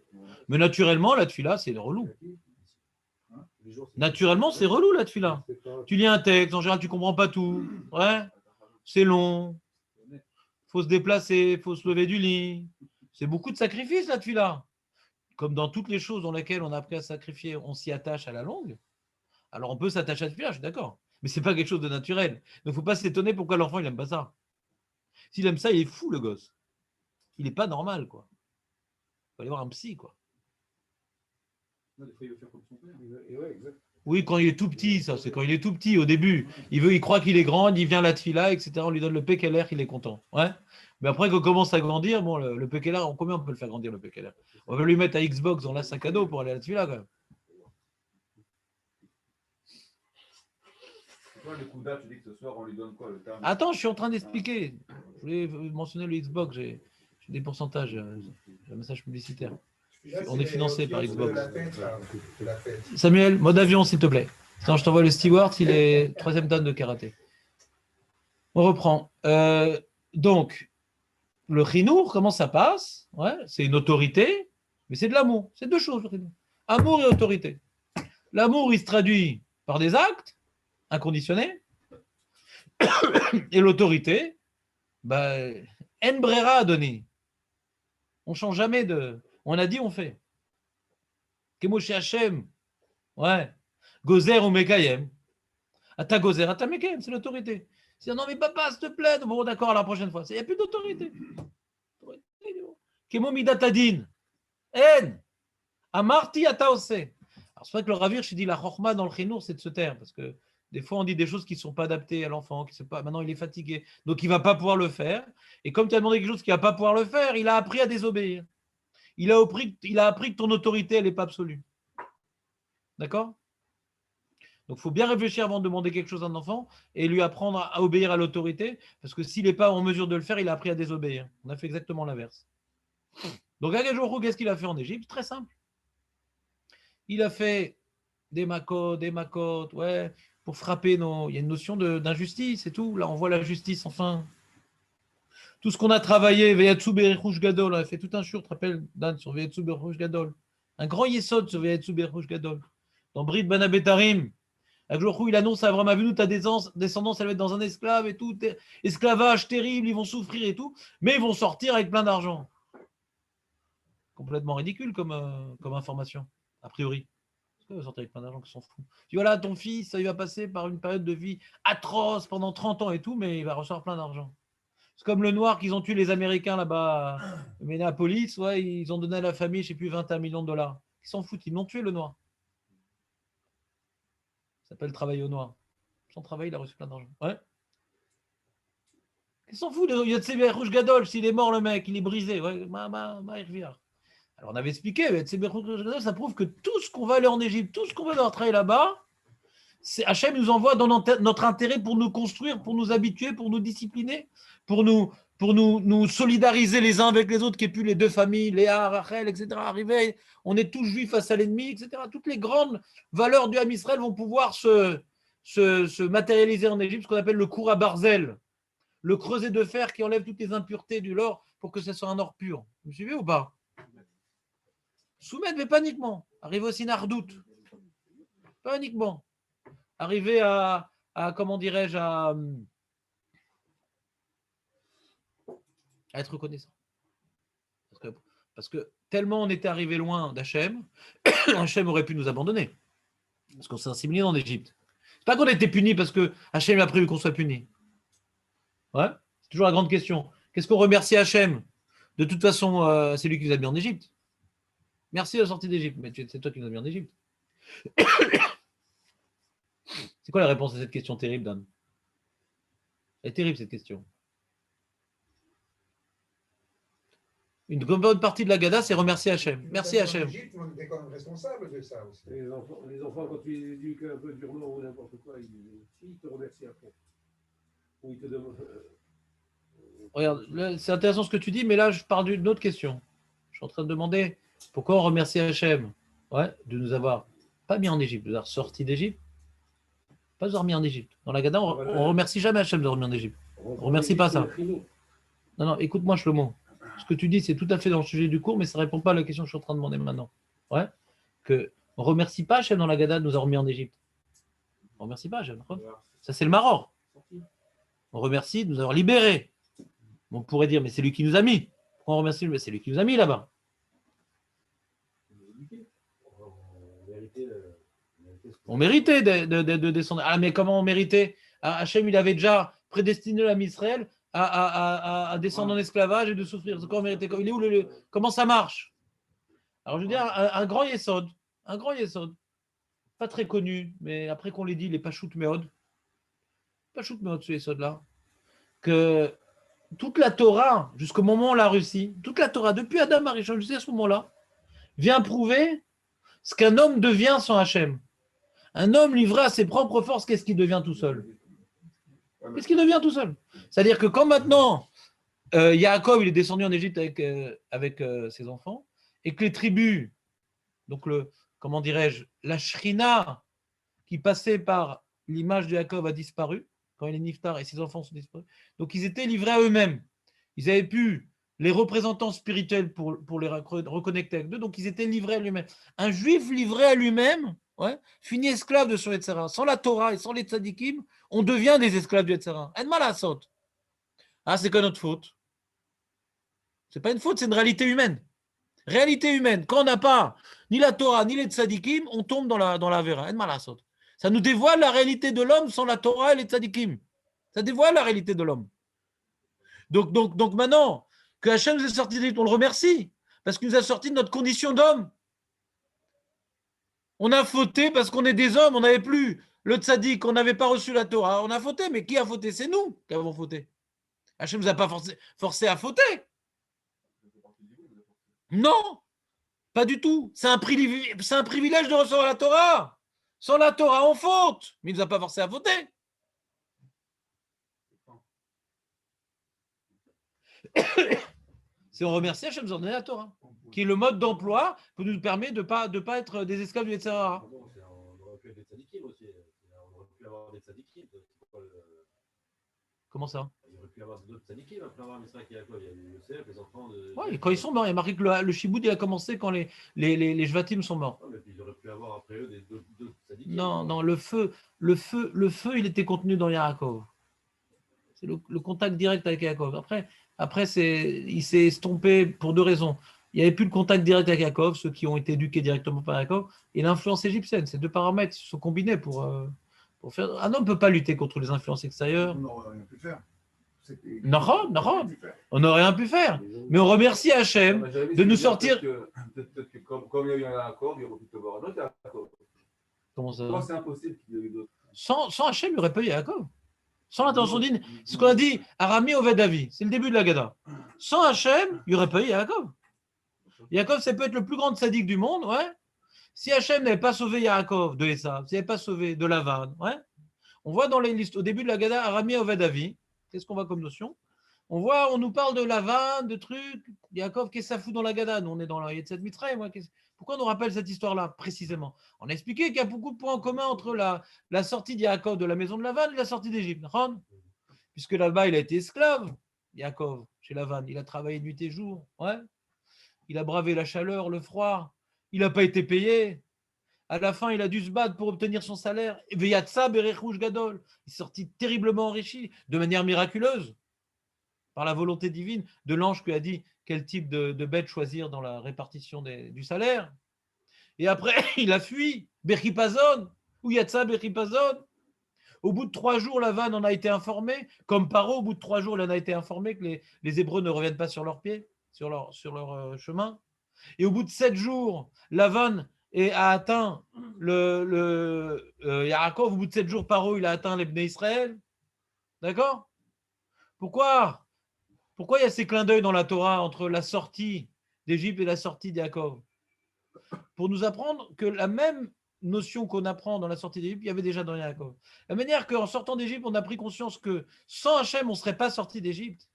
Mais naturellement, la tefila, c'est relou. Naturellement, c'est relou, la tefila. Tu lis un texte, en général, tu ne comprends pas tout. Ouais, c'est long. Il faut se déplacer, il faut se lever du lit. C'est beaucoup de sacrifices, la tefila. Comme dans toutes les choses dans lesquelles on a appris à sacrifier, on s'y attache à la longue. Alors on peut s'attacher à la tefila, je suis d'accord. Mais ce n'est pas quelque chose de naturel. Donc il ne faut pas s'étonner pourquoi l'enfant, il n'aime pas ça. S'il aime ça, il est fou, le gosse. Il n'est pas normal, quoi. Il faut aller voir un psy, quoi. Des fois, il veut faire comme son père. Ouais, exact. Oui, quand il est tout petit, ça, c'est quand il est tout petit, au début. Il croit qu'il est grand, il vient à la tefila, etc. On lui donne le pékeler, il est content. Ouais. Mais après, quand on commence à grandir, bon, le pékeler, combien on peut le faire grandir, le pékeler? On va lui mettre à Xbox dans la sac à dos pour aller à la tefila, quand même. Toi, le Kouda, tu dis que ce soir, on lui donne quoi, le terme? Attends, je suis en train d'expliquer. Je voulais mentionner le Xbox, j'ai des pourcentages, j'ai un message publicitaire. On est financé par Xbox. Samuel, mode avion, s'il te plaît. Sinon, je t'envoie le steward, il est 3e dan de karaté. On reprend. Donc, le chinour, comment ça passe? Ouais, c'est une autorité, mais c'est de l'amour. C'est deux choses, le chinour. Amour et autorité. L'amour, il se traduit par des actes inconditionnés. Et l'autorité, en brera à donner. On ne change jamais de... On a dit, on fait. Kemoshe Hachem. Ouais. Gozer ou Mekayem. Ata Gozer, Ata Mekayem, c'est l'autorité. C'est non, mais papa, s'il te plaît. Bon, d'accord, la prochaine fois. Il n'y a plus d'autorité. Kemo Midatadin. En. Amarti Ata Ose. Alors, c'est vrai que le Ravir, je dit la chorma dans le chinour, c'est de se taire, parce que des fois, on dit des choses qui ne sont pas adaptées à l'enfant, qui pas. Maintenant, il est fatigué, donc il ne va pas pouvoir le faire. Et comme tu as demandé quelque chose qu'il ne va pas pouvoir le faire, il a appris à désobéir. Il a appris que ton autorité, elle n'est pas absolue. D'accord? Donc, il faut bien réfléchir avant de demander quelque chose à un enfant et lui apprendre à obéir à l'autorité, parce que s'il n'est pas en mesure de le faire, il a appris à désobéir. On a fait exactement l'inverse. Donc, Agajorou, qu'est-ce qu'il a fait en Égypte? Très simple. Il a fait des macotes, ouais, pour frapper nos. Il y a une notion d'injustice et tout. Là, on voit la justice, enfin. Tout ce qu'on a travaillé, Veyatsu Beruch Gadol, on a fait tout un shur, tu te rappelles, Dan, sur Veyatsu Beruch Gadol. Un grand yesod sur Veyatsu Beruch Gadol. Dans Brit Banabetarim, avec Jochou, il annonce à Abraham Avinu, ta descendance, elle va être dans un esclave et tout, esclavage terrible, ils vont souffrir et tout, mais ils vont sortir avec plein d'argent. Complètement ridicule comme information, a priori. Parce qu'ils vont sortir avec plein d'argent qui s'en fout. Tu vois là, ton fils, il va passer par une période de vie atroce pendant 30 ans et tout, mais il va recevoir plein d'argent. C'est comme le noir qu'ils ont tué les Américains là-bas à Minneapolis, ouais, ils ont donné à la famille, je ne sais plus, 21 millions de dollars. Ils s'en foutent, ils l'ont tué le noir. Ça s'appelle travail au noir. Son travail, il a reçu plein d'argent. Ouais. Ils s'en foutent, il y a de ces rouge gadol, s'il est mort le mec, il est brisé. Ouais, il revient. Alors on avait expliqué, ça prouve que tout ce qu'on va aller en Égypte, tout ce qu'on va leur travailler là-bas, Hachem nous envoie dans notre intérêt pour nous construire, pour nous habituer, pour nous discipliner, pour nous solidariser les uns avec les autres, qui est plus les deux familles, Léa, Rachel, etc. Arriver, on est tous juifs face à l'ennemi, etc. Toutes les grandes valeurs du Ham Israël vont pouvoir se matérialiser en Égypte, ce qu'on appelle le cour à Barzel, le creuset de fer qui enlève toutes les impuretés du l'or pour que ce soit un or pur. Vous me suivez ou pas? Soumettre, mais pas uniquement. Arriver aussi Nardout. Pas uniquement. Arriver à comment dirais-je, à être reconnaissant. Parce que tellement on était arrivé loin d'Hachem, Hachem aurait pu nous abandonner. Parce qu'on s'est assimilé en Égypte. C'est pas qu'on a été puni parce que Hachem a prévu qu'on soit puni. Ouais, c'est toujours la grande question. Qu'est-ce qu'on remercie Hachem? De toute façon, c'est lui qui nous a mis en Égypte. Merci de la sortie d'Égypte, mais c'est toi qui nous as mis en Égypte. C'est quoi la réponse à cette question terrible, Dan? Elle est terrible, cette question. Une bonne partie de la Gada, c'est remercier Hachem. Merci Hachem. On était quand même responsable de ça aussi. Les enfants, quand tu les éduques un peu durement ou n'importe quoi, ils te remercient après. Ou ils te demandent. Regarde, c'est intéressant ce que tu dis, mais là, je parle d'une autre question. Je suis en train de demander pourquoi on remercie Hachem, ouais, de nous avoir pas mis en Égypte, de nous avoir sortis d'Égypte, pas de nous avoir mis en Égypte. Dans la Gada, on remercie jamais Hachem de nous avoir mis en Égypte. On remercie pas ça. Non, écoute-moi, Shlomo. Ce que tu dis, c'est tout à fait dans le sujet du cours, mais ça ne répond pas à la question que je suis en train de demander maintenant. Ouais. Que on ne remercie pas Hachem dans la Gada de nous avoir mis en Égypte. On ne remercie pas Hachem. Ça, c'est le maror. On remercie de nous avoir libérés. On pourrait dire, mais c'est lui qui nous a mis. Pourquoi on remercie? Mais c'est lui qui nous a mis là-bas. On méritait de descendre. Ah, mais comment on méritait? Hachem, il avait déjà prédestiné l'âme Israël à descendre en esclavage et de souffrir. C'est quoi on méritait? Il est où comment ça marche? Alors, je veux dire, un grand yesod, pas très connu, mais après qu'on l'ait dit, il est pas shoot meod, ce yesod-là, que toute la Torah, jusqu'au moment où on l'a réussi, toute la Torah, depuis Adam Arishon, jusqu'à ce moment-là, vient prouver ce qu'un homme devient sans Hachem. Un homme livré à ses propres forces, qu'est-ce qu'il devient tout seul? Qu'est-ce qu'il devient tout seul? C'est-à-dire que quand maintenant, Yaakov, il est descendu en Égypte avec ses enfants, et que les tribus, donc comment dirais-je, la Shrina qui passait par l'image de Yaakov a disparu, quand il est niftar et ses enfants sont disparus. Donc ils étaient livrés à eux-mêmes. Ils avaient pu les représentants spirituels pour les reconnecter avec eux, donc ils étaient livrés à lui-même. Un juif livré à lui-même, ouais, finit esclave de son Yetzera. Sans la Torah et sans les tzadikim, on devient des esclaves du Yetzera. Ah, c'est quoi notre faute? C'est pas une faute, c'est une réalité humaine. Réalité humaine. Quand on n'a pas ni la Torah ni les tzadikim, on tombe dans la vera. Ça nous dévoile la réalité de l'homme sans la Torah et les tzadikim. Ça dévoile la réalité de l'homme. Donc maintenant, que Hachem nous ait sortis d'Égypte, on le remercie, parce qu'il nous a sortis de notre condition d'homme. On a fauté parce qu'on est des hommes, on n'avait plus le tzaddik, on n'avait pas reçu la Torah. On a fauté, mais qui a fauté? C'est nous qui avons fauté. Hachem ne nous a pas forcé à fauter. Non, pas du tout. C'est un privilège de recevoir la Torah. Sans la Torah, on faute. Mais il ne nous a pas forcé à fauter. C'est on remercie Hachem de nous en donner la Torah, qui est le mode d'emploi qui nous permet de pas être des esclaves du Yetzer Hara. On aurait pu être des tzadikim aussi. On aurait pu avoir des tzadikim. Comment ça? Il aurait pu avoir d'autres tzadikim après avoir Misra et Yaakov. Il y a eu Yosef, les enfants de. Ouais, et quand ils sont morts, il y a marqué que le Shiboud il a commencé quand les Jvatim sont morts. Ouais, mais puis il aurait pu avoir après eux d'autres tzadikim. Non, le feu, il était contenu dans Yaakov. C'est le contact direct avec Yaakov. Après il s'est estompé pour deux raisons. Il n'y avait plus de contact direct avec Yaakov, ceux qui ont été éduqués directement par Yaakov, et l'influence égyptienne. Ces deux paramètres se sont combinés pour faire. Un homme ne peut pas lutter contre les influences extérieures. On n'aurait rien pu faire. Non, on n'aurait rien pu faire. Mais on remercie Hachem de nous sortir. Peut-être que comme il y a eu un accord, il aurait pu te voir un autre accord. Comment ça? Moi, c'est impossible qu'il y ait eu d'autres. Sans Hachem, il n'y aurait pas eu Yaakov. Sans l'intention divine. C'est ce qu'on a dit, Arami Oved Avi. C'est le début de la Gada. Sans Hachem, il n'y aurait pas eu Yaakov. Yaakov, ça peut être le plus grand sadique du monde, ouais. Si Hachem n'avait pas sauvé Yaakov de Esav, s'il n'avait pas sauvé de Lavan, ouais. On voit dans les listes, au début de la Gada, Arami Oved Avi. Qu'est-ce qu'on voit comme notion? On nous parle de Lavan, de trucs. Yaakov, qu'est-ce que ça fout dans la Gada? Nous, on est dans la Yetzet Mitraïm. Pourquoi on nous rappelle cette histoire-là, précisément? On a expliqué qu'il y a beaucoup de points en commun entre la sortie de Yaakov de la maison de Lavan et la sortie d'Égypte. Puisque là-bas, il a été esclave, Yaakov, chez Lavan. Il a travaillé nuit et jour. Ouais. Il a bravé la chaleur, le froid. Il n'a pas été payé. À la fin, il a dû se battre pour obtenir son salaire. Veyatsa Berechouj Gadol. Il est sorti terriblement enrichi, de manière miraculeuse, par la volonté divine de l'ange qui a dit quel type de bête choisir dans la répartition du salaire. Et après, il a fui. Bechipazon. Ou Yatsa Bechipazon. Au bout de 3 jours, Lavan en a été informé. Comme Paro, au bout de 3 jours, il en a été informé que les Hébreux ne reviennent pas sur leurs pieds, sur leur chemin. Et au bout de 7 jours, Lavan a atteint Yaakov. Au bout de 7 jours, Paro, il a atteint les Bnei Israël. D'accord? Pourquoi il y a ces clins d'œil dans la Torah entre la sortie d'Égypte et la sortie d'Yaakov? Pour nous apprendre que la même notion qu'on apprend dans la sortie d'Égypte, il y avait déjà dans Yaakov. La manière qu'en sortant d'Égypte, on a pris conscience que sans Hachem, on ne serait pas sorti d'Égypte,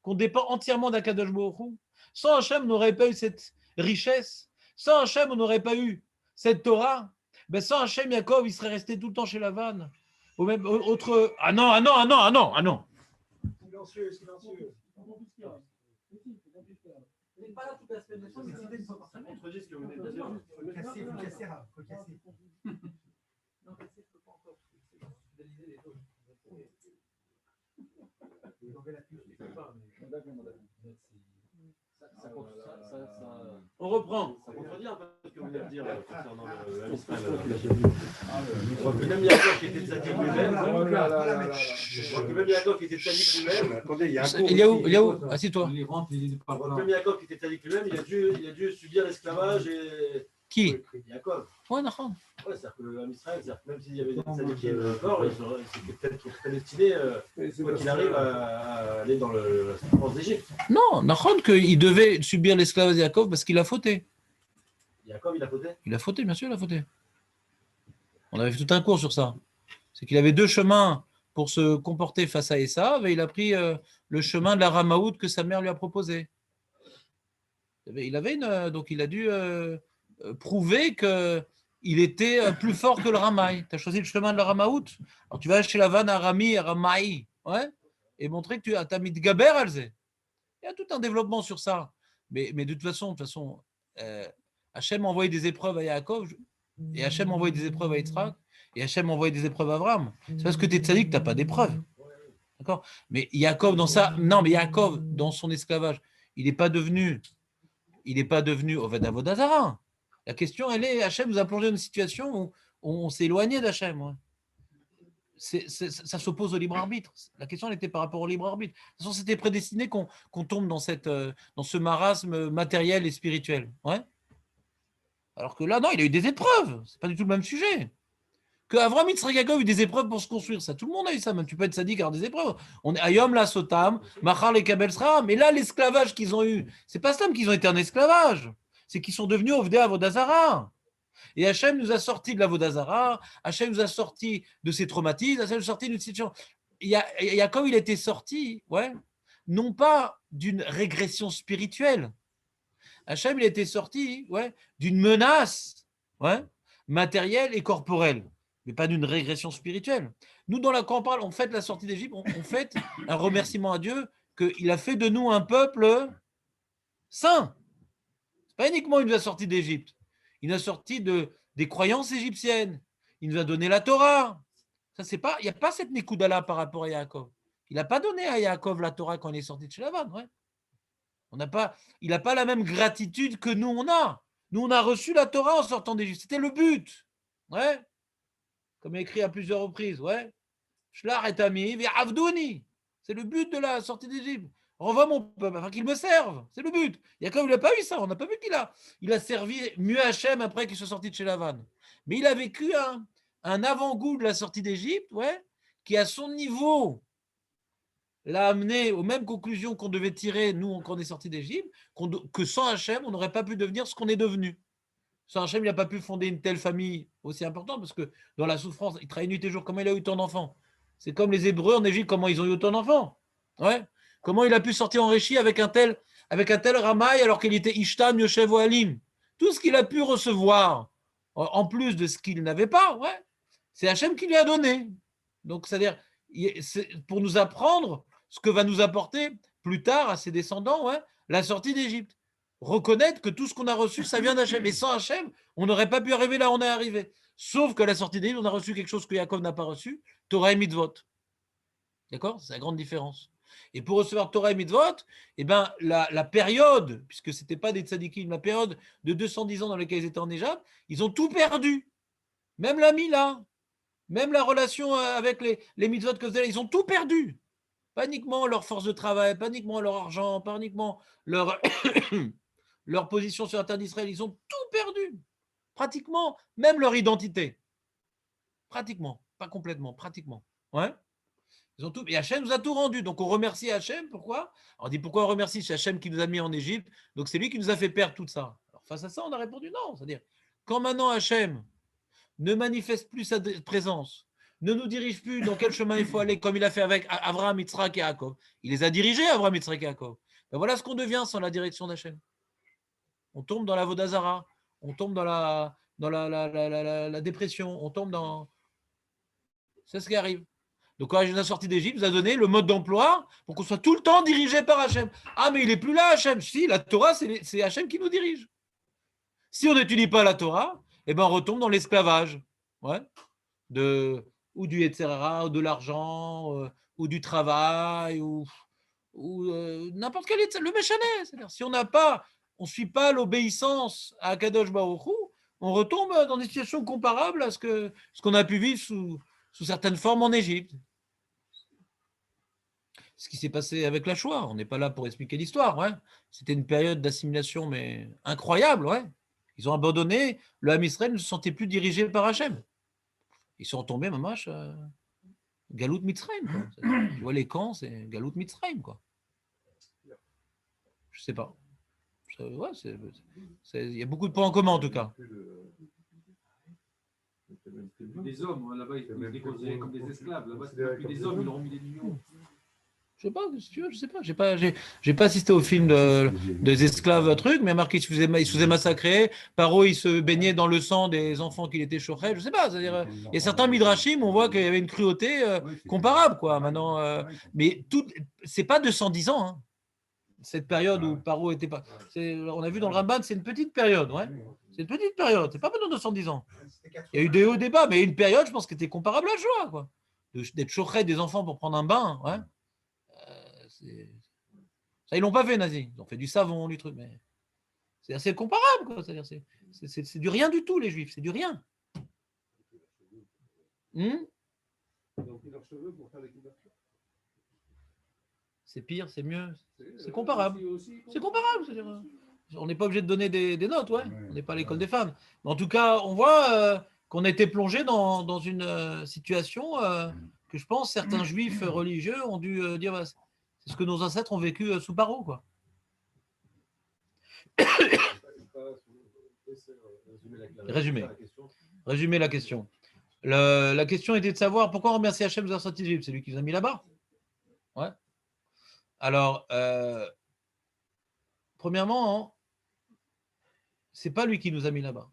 qu'on dépend entièrement d'Akadosh Baruch Hu. Sans Hachem, on n'aurait pas eu cette richesse. Sans Hachem, on n'aurait pas eu cette Torah. Ben, sans Hachem, Yaakov, il serait resté tout le temps chez Lavan. Ou même autre. Ah non. Silencieux. Il n'est pas là toute la semaine. Mais Ça contredit ce que vous venez de dire. Faut casser. Non, casser, je peux pas encore. Fidéliser les choses. On reprend. Ça contredit un peu ce que vous venez de dire concernant l'Israël. Même Yaakov qui était tzaddik lui-même. Même Yaakov qui était tzaddik lui-même. Attendez, il y a un cours. Il y a où Assieds-toi. Même Yaakov qui était tzaddik lui-même, il a dû subir l'esclavage et. Qui? Yaakov. Ouais, d'accord. Ouais, c'est-à-dire que l'Israël, même s'il y avait des tzadikim encore, c'était peut-être prédestiné, quoi qu'il arrive, à aller dans la souffrance d'Égypte. Non, d'accord qu'il devait subir l'esclavage de Yaakov parce qu'il a fauté. Yaakov, il a fauté. Il a fauté, bien sûr, il a fauté. On avait fait tout un cours sur ça. C'est qu'il avait 2 chemins pour se comporter face à Esav et il a pris le chemin de la Ramaout que sa mère lui a proposé. Donc il a dû prouver qu'il était plus fort que le Ramaï. Tu as choisi le chemin de la Ramaout. Alors tu vas chez Lavan, Arami, Ramaï, ouais, et montrer que tu as mis de Gaber Alzé. Il y a tout un développement sur ça. Mais de toute façon, Hachem a envoyé des épreuves à Yaakov, et Hachem a envoyé des épreuves à Yitzhak, et Hachem a envoyé des épreuves à Avram. C'est parce que tu es tzaddik que tu n'as pas d'épreuves. D'accord? Mais Yaakov, dans son esclavage, il n'est pas devenu Oved Avodah Zarah. La question, elle est, Hachem nous a plongé dans une situation où on s'est éloigné d'Hachem. Ouais. Ça s'oppose au libre arbitre. La question, elle était par rapport au libre arbitre. De toute façon, c'était prédestiné qu'on tombe dans ce marasme matériel et spirituel. Ouais. Alors que là, non, il a eu des épreuves. C'est pas du tout le même sujet. Que Avram Yitzhak Yaakov a eu des épreuves pour se construire. Ça, tout le monde a eu ça. Même tu peux être sadique et avoir des épreuves. On est Ayom la Sotam, Machar les Kabel Sra. Mais là, l'esclavage qu'ils ont eu, c'est pas ça qu'ils ont été en esclavage. C'est qu'ils sont devenus Ovdei Avodazara. Et Hachem nous a sortis de l'Avodazara. Hachem nous a sortis de ses traumatismes. Hachem nous a sortis d'une situation. Yaakov, il était sorti, ouais, non pas d'une régression spirituelle. Hachem, il était sorti, ouais, d'une menace, ouais, matérielle et corporelle, mais pas d'une régression spirituelle. Nous, quand on parle, on fête la sortie d'Égypte, on fête un remerciement à Dieu qu'il a fait de nous un peuple saint. Ce n'est pas uniquement une sortie d'Égypte. Il nous a sorti des croyances égyptiennes. Il nous a donné la Torah. Ça, c'est pas, il n'y a pas cette Nikoudala par rapport à Yaakov. Il n'a pas donné à Yaakov la Torah quand il est sorti de chez Lavan. Ouais. Il n'a pas la même gratitude que nous, on a. Nous, on a reçu la Torah en sortant d'Égypte. C'était le but. Ouais. Comme écrit à plusieurs reprises. Ouais. Shlach et ami, Avdouni. C'est le but de la sortie d'Égypte. Renvoie mon peuple afin qu'il me serve. C'est le but. Yaakov, il n'a pas eu ça. On n'a pas vu qu'il a servi mieux Hachem après qu'il soit sorti de chez Lavan. Mais il a vécu un avant-goût de la sortie d'Égypte, ouais, qui à son niveau l'a amené aux mêmes conclusions qu'on devait tirer, nous, quand on est sorti d'Égypte, que sans Hachem, on n'aurait pas pu devenir ce qu'on est devenu. Sans Hachem, il n'a pas pu fonder une telle famille aussi importante, parce que dans la souffrance, il travaille nuit et jour. Comment il a eu tant d'enfants? C'est comme les Hébreux en Égypte, comment ils ont eu autant d'enfants? Ouais. Comment il a pu sortir enrichi avec un tel Ramaï alors qu'il était Ishtam, Yoshev ou Alim? Tout ce qu'il a pu recevoir, en plus de ce qu'il n'avait pas, ouais, c'est Hachem qui lui a donné. Donc, c'est-à-dire, pour nous apprendre ce que va nous apporter plus tard à ses descendants, ouais, la sortie d'Égypte. Reconnaître que tout ce qu'on a reçu, ça vient d'Hachem. Et sans Hachem, on n'aurait pas pu arriver là où on est arrivé. Sauf que la sortie d'Égypte, on a reçu quelque chose que Yaakov n'a pas reçu, Torah et Mitzvot. D'accord? C'est la grande différence. Et pour recevoir Torah et Mitzvot, eh ben, la période, puisque ce n'était pas des tzadikim, la période de 210 ans dans laquelle ils étaient en Égypte, ils ont tout perdu. Même la Mila, même la relation avec les Mitzvot que ils ont tout perdu. Pas uniquement leur force de travail, pas uniquement leur argent, pas uniquement leur, leur position sur la terre d'Israël, ils ont tout perdu. Pratiquement, même leur identité. Pratiquement, pas complètement, pratiquement. Ouais. Ils ont tout, et Hachem nous a tout rendu. Donc on remercie Hachem. Pourquoi? On dit pourquoi on remercie? C'est Hachem qui nous a mis en Égypte. Donc c'est lui qui nous a fait perdre tout ça. Alors face à ça, on a répondu non. C'est-à-dire, quand maintenant Hachem ne manifeste plus sa présence, ne nous dirige plus dans quel chemin il faut aller, comme il a fait avec Avraham, Yitzhak et Yaakov. Il les a dirigés, Avraham, Yitzhak et Yaakov. Ben voilà ce qu'on devient sans la direction d'Hachem. On tombe dans la Vodazara, on tombe dans la dépression, on tombe dans... C'est ce qui arrive. Donc, quand la sortie d'Égypte nous a donné le mode d'emploi pour qu'on soit tout le temps dirigé par Hachem. Ah, mais il n'est plus là, Hachem. Si, la Torah, c'est Hachem qui nous dirige. Si on n'étudie pas la Torah, eh ben, on retombe dans l'esclavage. Ouais. Ou du Yetzerara, ou de l'argent, ou du travail, ou n'importe quel le méchané. C'est-à-dire, si on ne suit pas l'obéissance à Kadosh Baruch Hu, on retombe dans des situations comparables à ce qu'on a pu vivre sous certaines formes en Égypte. Ce qui s'est passé avec la Shoah, on n'est pas là pour expliquer l'histoire. Ouais. C'était une période d'assimilation mais incroyable. Ouais. Ils ont abandonné, le Ham Israël ne se sentait plus dirigé par Hachem. Ils sont retombés, mamash, Galout Mitzrayim. Tu vois les camps, c'est Galout Mitzrayim, quoi. Je sais pas. Ouais, il y a beaucoup de points en commun en tout cas. Des hommes, là-bas, ils étaient considérés comme des esclaves. Là-bas, c'était plus des hommes, ils leur ont mis des millions. Je sais pas, si tu veux, je sais pas. J'ai pas assisté au film des esclaves truc, mais marqué il se faisait massacrer. Paro, il se baignait dans le sang des enfants qu'il était chauffé. Je sais pas. C'est-à-dire, il y a certains midrashim, on voit qu'il y avait une cruauté comparable, quoi. Maintenant, mais c'est pas 210 ans. Hein. Cette période où Paro était pas. On a vu dans le Ramban, c'est une petite période, ouais. C'est une petite période. C'est pas pendant 210 ans. Il y a eu des hauts débats, mais une période, je pense, qui était comparable à la Shoah, quoi. D'être chauffé des enfants pour prendre un bain, ouais. Ça, ils l'ont pas fait, nazis. Ils ont fait du savon, du truc, mais c'est assez comparable, quoi. C'est-à-dire, c'est du rien du tout, les Juifs, c'est du rien. C'est pire, c'est mieux, c'est comparable. C'est comparable, c'est-à-dire, On n'est pas obligé de donner des notes, ouais. Ouais, On n'est pas à l'école ouais. des femmes. Mais en tout cas, on voit qu'on a été plongé dans une situation que je pense certains juifs religieux ont dû dire bah, c'est ce que nos ancêtres ont vécu sous Paro, quoi. Résumé. Résumer la question. La question était de savoir pourquoi on remercie Hachem de la sortie d'Égypte. C'est lui qui nous a mis là-bas. Ouais. Alors, premièrement, c'est pas lui qui nous a mis là-bas.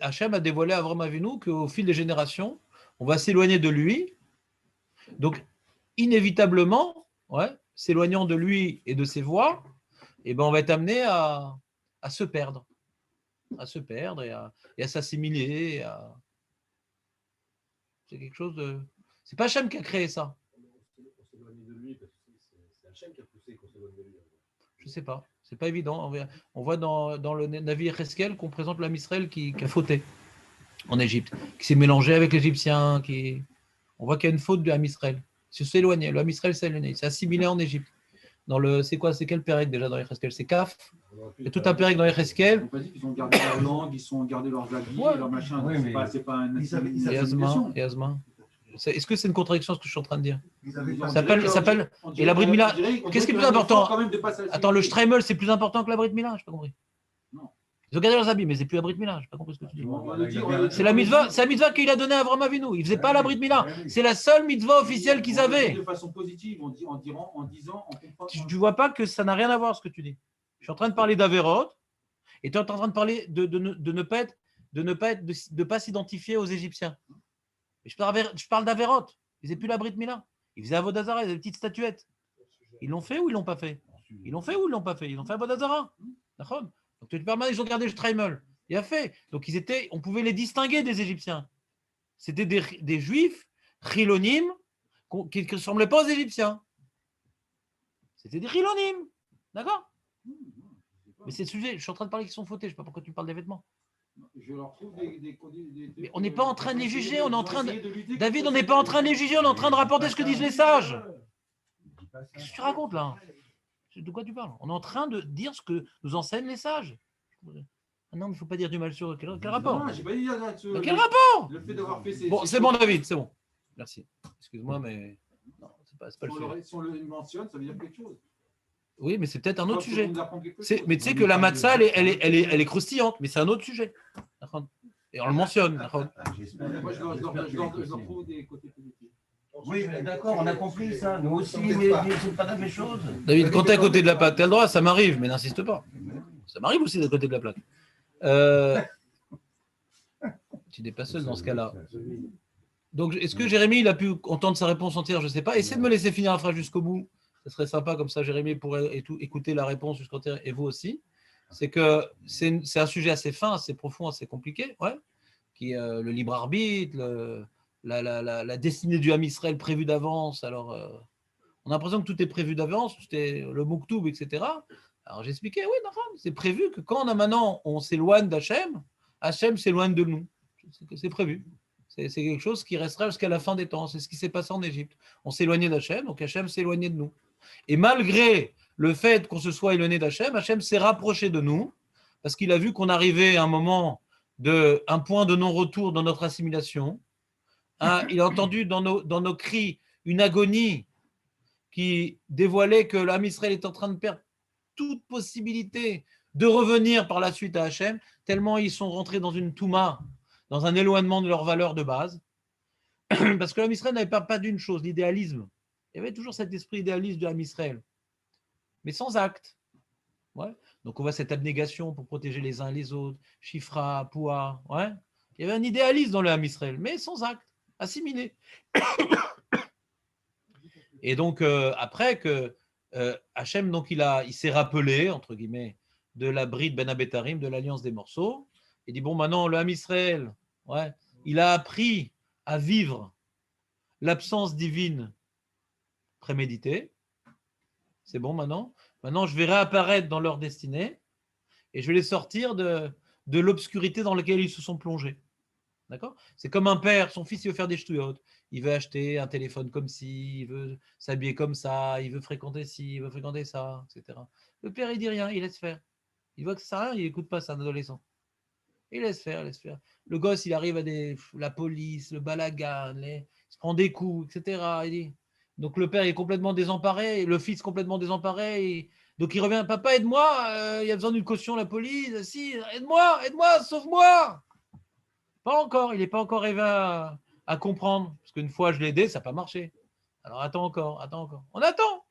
Hachem a dévoilé à Avram Avinu qu'au fil des générations, on va s'éloigner de lui. Donc, inévitablement, ouais, s'éloignant de lui et de ses voies, eh ben, on va être amené à se perdre. À se perdre et à s'assimiler. C'est quelque chose de. C'est pas Hachem qui a créé ça. On s'éloigne de lui parce que c'est Hachem qui a poussé qu'on s'éloigne de lui. Je sais pas. C'est pas évident. On voit dans le Navi Echeskel qu'on présente l'âme Israël qui a fauté en Égypte, qui s'est mélangé avec l'Égyptien. On voit qu'il y a une faute de l'âme Israël. Il s'est éloigné. L'âme Israël s'est éloigné. Il s'est assimilé en Égypte. C'est quel pérec déjà dans Echeskel? C'est Kaf. Il y a tout un pérec dans Echeskel. Ils n'ont pas dit qu'ils ont gardé leur langue, ils ont gardé leurs habits, Ouais. leur machin. Oui, C'est pas un. Et Asma. Est-ce que c'est une contradiction ce que je suis en train de dire? Ils avaient On pas- s'appelle- dirait- et la Brit Mila, on dirait- on qu'est-ce qui est dirait plus qu'il y a un important? effort quand même de pas s'assimiler. Attends, le Streimel, c'est plus important que la Brit Mila? Je n'ai pas compris. Non. Ils ont gardé leurs habits, mais c'est plus la Brit Mila. Je n'ai pas compris ce que tu dis. On le dit, on le dit. C'est la mitzvah qu'il a donnée à Avram Avinu. Il ne faisait pas la Brit Mila. C'est la seule mitzvah officielle qu'ils On le dit avaient. de façon positive, en disant, on comprend. Tu ne vois pas que ça n'a rien à voir ce que tu dis. Je suis en train de parler d'Averot et tu es en train de parler de ne pas s'identifier aux Égyptiens. Mais je parle d'Averot. Ils n'avaient plus la Brit Mila. Ils faisaient Avodazara, ils avaient des petites statuettes. Ils l'ont fait ou ils ne l'ont pas fait? Ils l'ont fait ou ils ne l'ont pas fait? Ils ont fait Avodazara. D'accord? Donc tu te permets, ils ont gardé le Streimel. Il a fait. Donc on pouvait les distinguer des Égyptiens. C'était des Juifs chilonim qui ne ressemblaient pas aux Égyptiens. C'était des chilonim. D'accord? Mais c'est le sujet. Je suis en train de parler qu'ils sont fautés. Je ne sais pas pourquoi tu me parles des vêtements. Je leur trouve Mais on n'est pas en train de les juger. On est en train de. lutter David, contre on n'est pas en train de les juger. On est en train de rapporter ce que disent les sages. Dis pas ça. Qu'est-ce que tu racontes là? De quoi tu parles? On est en train de dire ce que nous enseignent les sages. Ah non, mais il ne faut pas dire du mal sur eux. Quel rapport? Non, j'ai pas dit Mais quel rapport? Le fait d'avoir fait ces. Bon, c'est bon, David, c'est bon. Merci. Excuse-moi, mais. Non, c'est pas le sujet. Si on le mentionne, ça veut dire quelque chose. Oui, mais c'est peut-être un autre Faut sujet. qu'on apprend quelque Mais chose. tu sais que la matzah, elle est croustillante, mais c'est un autre sujet. Et on le mentionne. Moi, je leur trouve des côtés positifs. Oui, mais d'accord, on a compris ça. Nous aussi, mais c'est pas la même chose. David, quand tu es à côté de la plaque, tu as le droit, ça m'arrive, mais n'insiste pas. Ça m'arrive aussi d'être à côté de la plaque. Tu n'es pas seul dans ce cas-là. Donc, est-ce que Jérémy il a pu entendre sa réponse entière? Je ne sais pas. Essaie de me laisser finir la phrase jusqu'au bout. Ce serait sympa, comme ça, Jérémy pourrait écouter la réponse jusqu'au terme, et vous aussi. C'est que c'est un sujet assez fin, assez profond, assez compliqué, ouais, qui est le libre arbitre, la destinée du Ham Israël prévue d'avance. Alors, on a l'impression que tout est prévu d'avance, tout est le Mouktoub, etc. Alors, j'expliquais, oui, c'est prévu que quand on s'éloigne d'Hachem, Hachem s'éloigne de nous. C'est prévu. C'est quelque chose qui restera jusqu'à la fin des temps. C'est ce qui s'est passé en Égypte. On s'est éloigné d'Hachem, donc Hachem s'est éloigné de nous. Et malgré le fait qu'on se soit éloigné d'Hachem, Hachem s'est rapproché de nous parce qu'il a vu qu'on arrivait à un moment un point de non-retour dans notre assimilation. Il a entendu dans nos cris une agonie qui dévoilait que l'âme Israël est en train de perdre toute possibilité de revenir par la suite à Hachem, tellement ils sont rentrés dans une touma, dans un éloignement de leurs valeurs de base. Parce que l'âme Israël n'avait pas d'une chose, l'idéalisme. Il y avait toujours cet esprit idéaliste de l'âme Israël, mais sans acte. Ouais. Donc on voit cette abnégation pour protéger les uns les autres, Shifra, Poua. Ouais. Il y avait un idéalisme dans l'âme Israël, mais sans acte, assimilé. Et donc après que Hachem, donc il s'est rappelé, entre guillemets, de la bride Ben Abetarim, de l'alliance des morceaux. Il dit, bon, maintenant, le Ham Israël, ouais, il a appris à vivre l'absence divine préméditée. C'est bon maintenant. Maintenant, je vais réapparaître dans leur destinée et je vais les sortir de l'obscurité dans laquelle ils se sont plongés. D'accord? C'est comme un père, son fils, il veut faire des ch'touillottes. Il veut acheter un téléphone comme ci, il veut s'habiller comme ça, il veut fréquenter ci, il veut fréquenter ça, etc. Le père, il dit rien, il laisse faire. Il voit que ça sert à rien, il n'écoute pas, c'est un adolescent. Il laisse faire, il laisse faire. Le gosse, il arrive à la police, le balagan, il se prend des coups, etc. Donc le père est complètement désemparé, le fils complètement désemparé. Donc il revient, papa, aide-moi, il y a besoin d'une caution, la police. Si, aide-moi, sauve-moi. Pas encore, il n'est pas encore arrivé à comprendre. Parce qu'une fois je l'ai aidé, ça n'a pas marché. Alors attends encore. On attend.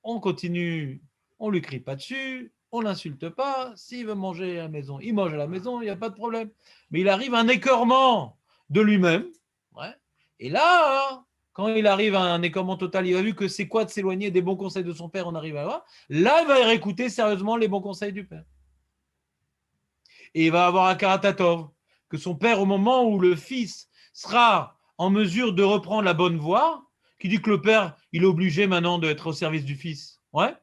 On continue, on ne lui crie pas dessus, on ne l'insulte pas. S'il veut manger à la maison, il mange à la maison, il n'y a pas de problème. Mais il arrive à un écœurement de lui-même. Ouais. Et là, quand il arrive à un écœurement total, il a vu que c'est quoi de s'éloigner des bons conseils de son père, on arrive à voir. Là, il va réécouter sérieusement les bons conseils du père. Et il va avoir un karatatov, que son père, au moment où le fils sera en mesure de reprendre la bonne voie, qui dit que le père, il est obligé maintenant d'être au service du fils. Ouais.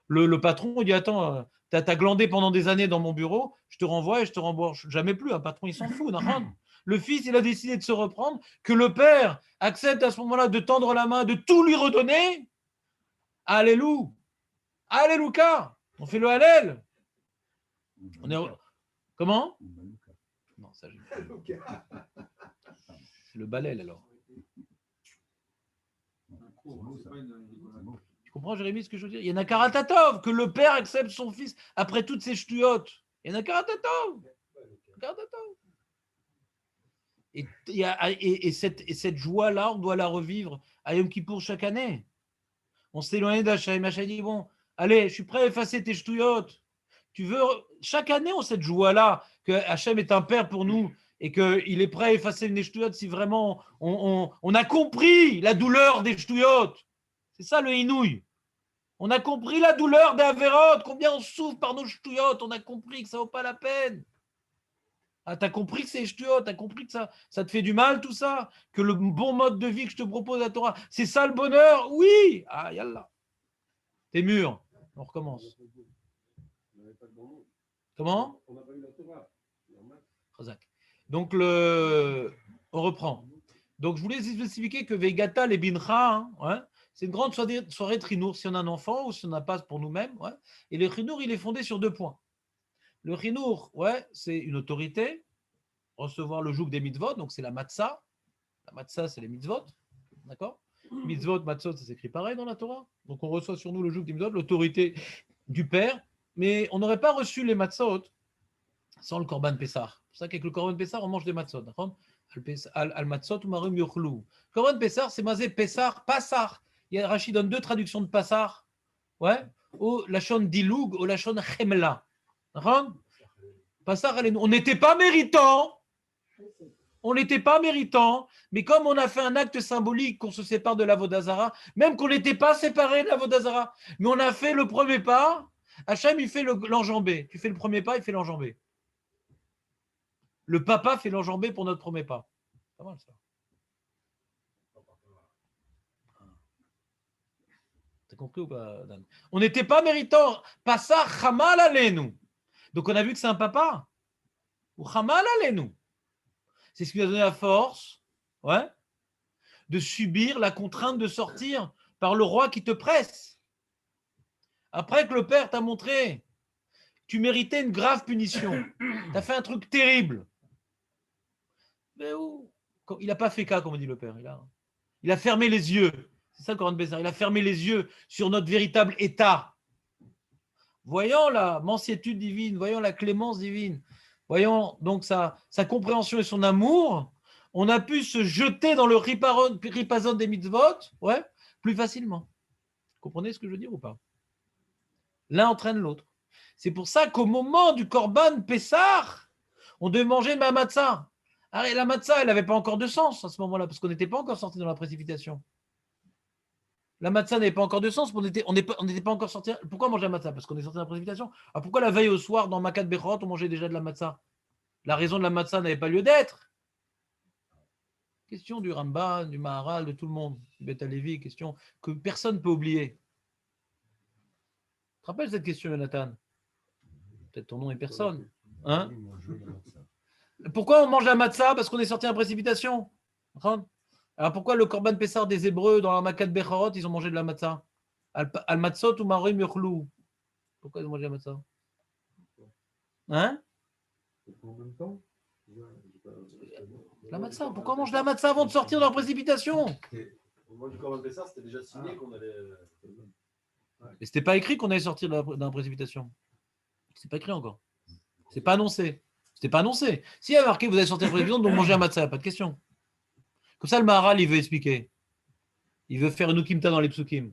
Le patron, il dit, attends, t'as glandé pendant des années dans mon bureau, je te renvoie et je te rembourse jamais plus. Un patron, il s'en fout. Le fils, il a décidé de se reprendre, que le père accepte à ce moment-là de tendre la main, de tout lui redonner. Alléluia. Alléluia. On fait le Hallel. On est... Comment? Non, ça, c'est le balel alors. Tu comprends, Jérémy, ce que je veux dire? Il y en a Karatatov, que le père accepte son fils après toutes ces ch'tuyotes. Il y en a Karatatov. Et cette joie-là, on doit la revivre à Yom Kippour chaque année. On s'est éloigné d'Hachem. Hachem dit, bon, allez, je suis prêt à effacer tes ch'tuyotes. Tu veux, chaque année, on a cette joie-là, que Hachem est un père pour nous et qu'il est prêt à effacer une ch'tuyotes si vraiment on a compris la douleur des ch'tuyotes. C'est ça le inouï. On a compris la douleur des avérotes, combien on souffre par nos ch'tuyotes. On a compris que ça ne vaut pas la peine. Ah, tu as compris que c'est ch'tuyotes, tu as compris que ça te fait du mal tout ça, que le bon mode de vie que je te propose à Torah, c'est ça le bonheur? Oui. Ah, yallah. T'es mûr. On recommence. Comment? On n'a pas eu la Torah. Donc, on reprend. Donc, je voulais expliquer que Vegata les Bincha, c'est une grande soirée Trinour, si on a un enfant ou si on n'a pas pour nous-mêmes. Ouais. Et le Trinour, il est fondé sur 2 points. Le Trinour, c'est une autorité, recevoir le joug des mitzvot, donc c'est la matzah. La matzah, c'est les mitzvot. D'accord? Mitzvot, matzot, ça s'écrit pareil dans la Torah. Donc, on reçoit sur nous le joug des mitzvot, l'autorité du Père. Mais on n'aurait pas reçu les matzot sans le korban Pessah. C'est pour ça qu'avec le korban Pessah, on mange des matzot. Al matzot ou marum yochlu. Korban Pessah, c'est mazé Pessah, Passar. Rachid donne 2 traductions de Passar. Ouais. Au lachon diloug, au lachon chemla. Passar, on n'était pas méritant. On n'était pas méritant, mais comme on a fait un acte symbolique qu'on se sépare de l'Avodazara, même qu'on n'était pas séparé de l'Avodazara, mais on a fait le premier pas, Hachem, il fait l'enjambé. Tu fais le premier pas, il fait l'enjambé. Le papa fait l'enjambé pour notre premier pas. Pas mal ça. T'as compris ou pas, Dan? On n'était pas méritant. Passa chamal alenu. Donc on a vu que c'est un papa. Ou chamal alenu. C'est ce qui lui a donné la force, de subir la contrainte de sortir par le roi qui te presse. Après que le père t'a montré, tu méritais une grave punition. Tu as fait un truc terrible. Mais où? Il n'a pas fait cas, comme dit le père. Il a fermé les yeux. C'est ça le Coran de Bézard. Il a fermé les yeux sur notre véritable état. Voyant la mansiétude divine, voyant la clémence divine, voyant donc sa compréhension et son amour, on a pu se jeter dans le ripazon des mitzvot, plus facilement. Vous comprenez ce que je veux dire ou pas? L'un entraîne l'autre. C'est pour ça qu'au moment du Korban Pessah, on devait manger ma matzah. Alors, la matzah, elle n'avait pas encore de sens à ce moment-là, parce qu'on n'était pas encore sorti dans la précipitation. La matzah n'avait pas encore de sens, on n'était pas encore sorti. Pourquoi manger la matzah? Parce qu'on est sorti dans la précipitation. Alors pourquoi la veille au soir, dans Makat Bechorot, on mangeait déjà de la matzah? La raison de la matzah n'avait pas lieu d'être. Question du Ramban, du Maharal, de tout le monde, du Beth Halevi, question que personne ne peut oublier. Tu te rappelles cette question, Jonathan? Peut-être ton nom est personne. Pourquoi on mange la matzah? Parce qu'on est sorti en précipitation. Alors pourquoi le Korban Pessar des Hébreux dans la Makat Bechorot, ils ont mangé de la matzah? Al-Matzot ou Marim Yochlou. Pourquoi ils ont mangé la matzah? Hein? En même temps, La matzah. Pourquoi on mange la matzah avant de sortir dans la précipitation? Au moment du Corban Pessar, c'était déjà signé qu'on allait. Et c'était pas écrit qu'on allait sortir dans la précipitation. C'est pas écrit encore. C'est pas annoncé. C'était pas annoncé. S'il y a marqué vous allez sortir de la précipitation, donc manger la matzah, pas de question. Comme ça, le Maharal, il veut expliquer. Il veut faire une ukimta dans les psukim.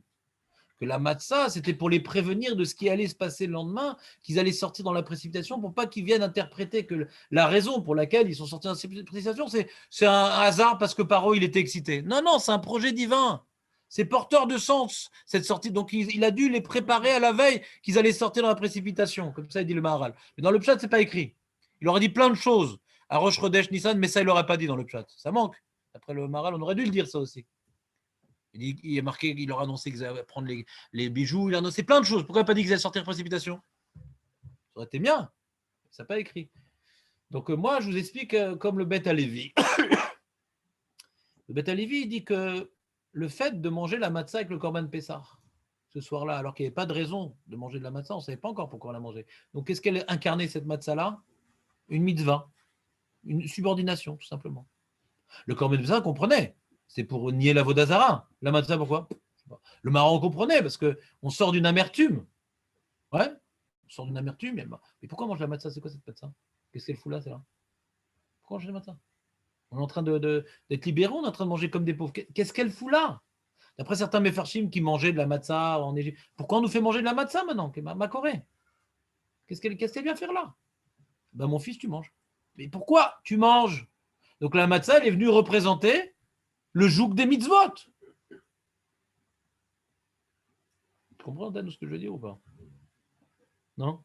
Que la matzah, c'était pour les prévenir de ce qui allait se passer le lendemain, qu'ils allaient sortir dans la précipitation pour pas qu'ils viennent interpréter que la raison pour laquelle ils sont sortis dans la précipitation, c'est un hasard parce que Paro, il était excité. Non, non, c'est un projet divin. C'est porteur de sens, cette sortie. Donc, il a dû les préparer à la veille qu'ils allaient sortir dans la précipitation. Comme ça, il dit le Maharal. Mais dans le pshat, c'est pas écrit. Il aurait dit plein de choses à Rosh Chodesh Nissan, mais ça, il l'aurait pas dit dans le pshat. Ça manque. Après le Maharal, on aurait dû le dire ça aussi. Il est marqué, il leur a annoncé qu'ils allaient prendre les bijoux, il a annoncé plein de choses. Pourquoi il n'a pas dit qu'ils allaient sortir en précipitation? Ça aurait été bien. Ça n'a pas écrit. Donc moi, je vous explique comme le Beth Alevi. Le Beth Alevi, il dit que le fait de manger la matzah avec le Korban Pessar, ce soir-là, alors qu'il n'y avait pas de raison de manger de la matzah, on ne savait pas encore pourquoi on la mangeait. Donc qu'est-ce qu'elle incarnait, cette matzah-là? Une mitzvah, une subordination, tout simplement. Le Korban Pessar comprenait. C'est pour nier la Vodazara. La matzah, pourquoi? Le Maran comprenait, parce qu'on sort d'une amertume. Ouais, on sort d'une amertume. Mais pourquoi on mange la matzah? C'est quoi cette matzah? Qu'est-ce qu'elle fout là, celle-là? Pourquoi on mange la matzah? On est en train d'être libérés, on est en train de manger comme des pauvres. Qu'est-ce qu'elle fout là? D'après certains Mefarshim qui mangeaient de la matzah en Égypte. Pourquoi on nous fait manger de la matzah maintenant? Ma Corée. Qu'est-ce qu'elle vient faire là? Ben, mon fils, tu manges. Mais pourquoi tu manges? Donc la matzah, elle est venue représenter le joug des mitzvot. Tu comprends, Dan, ce que je veux dire ou pas? Non?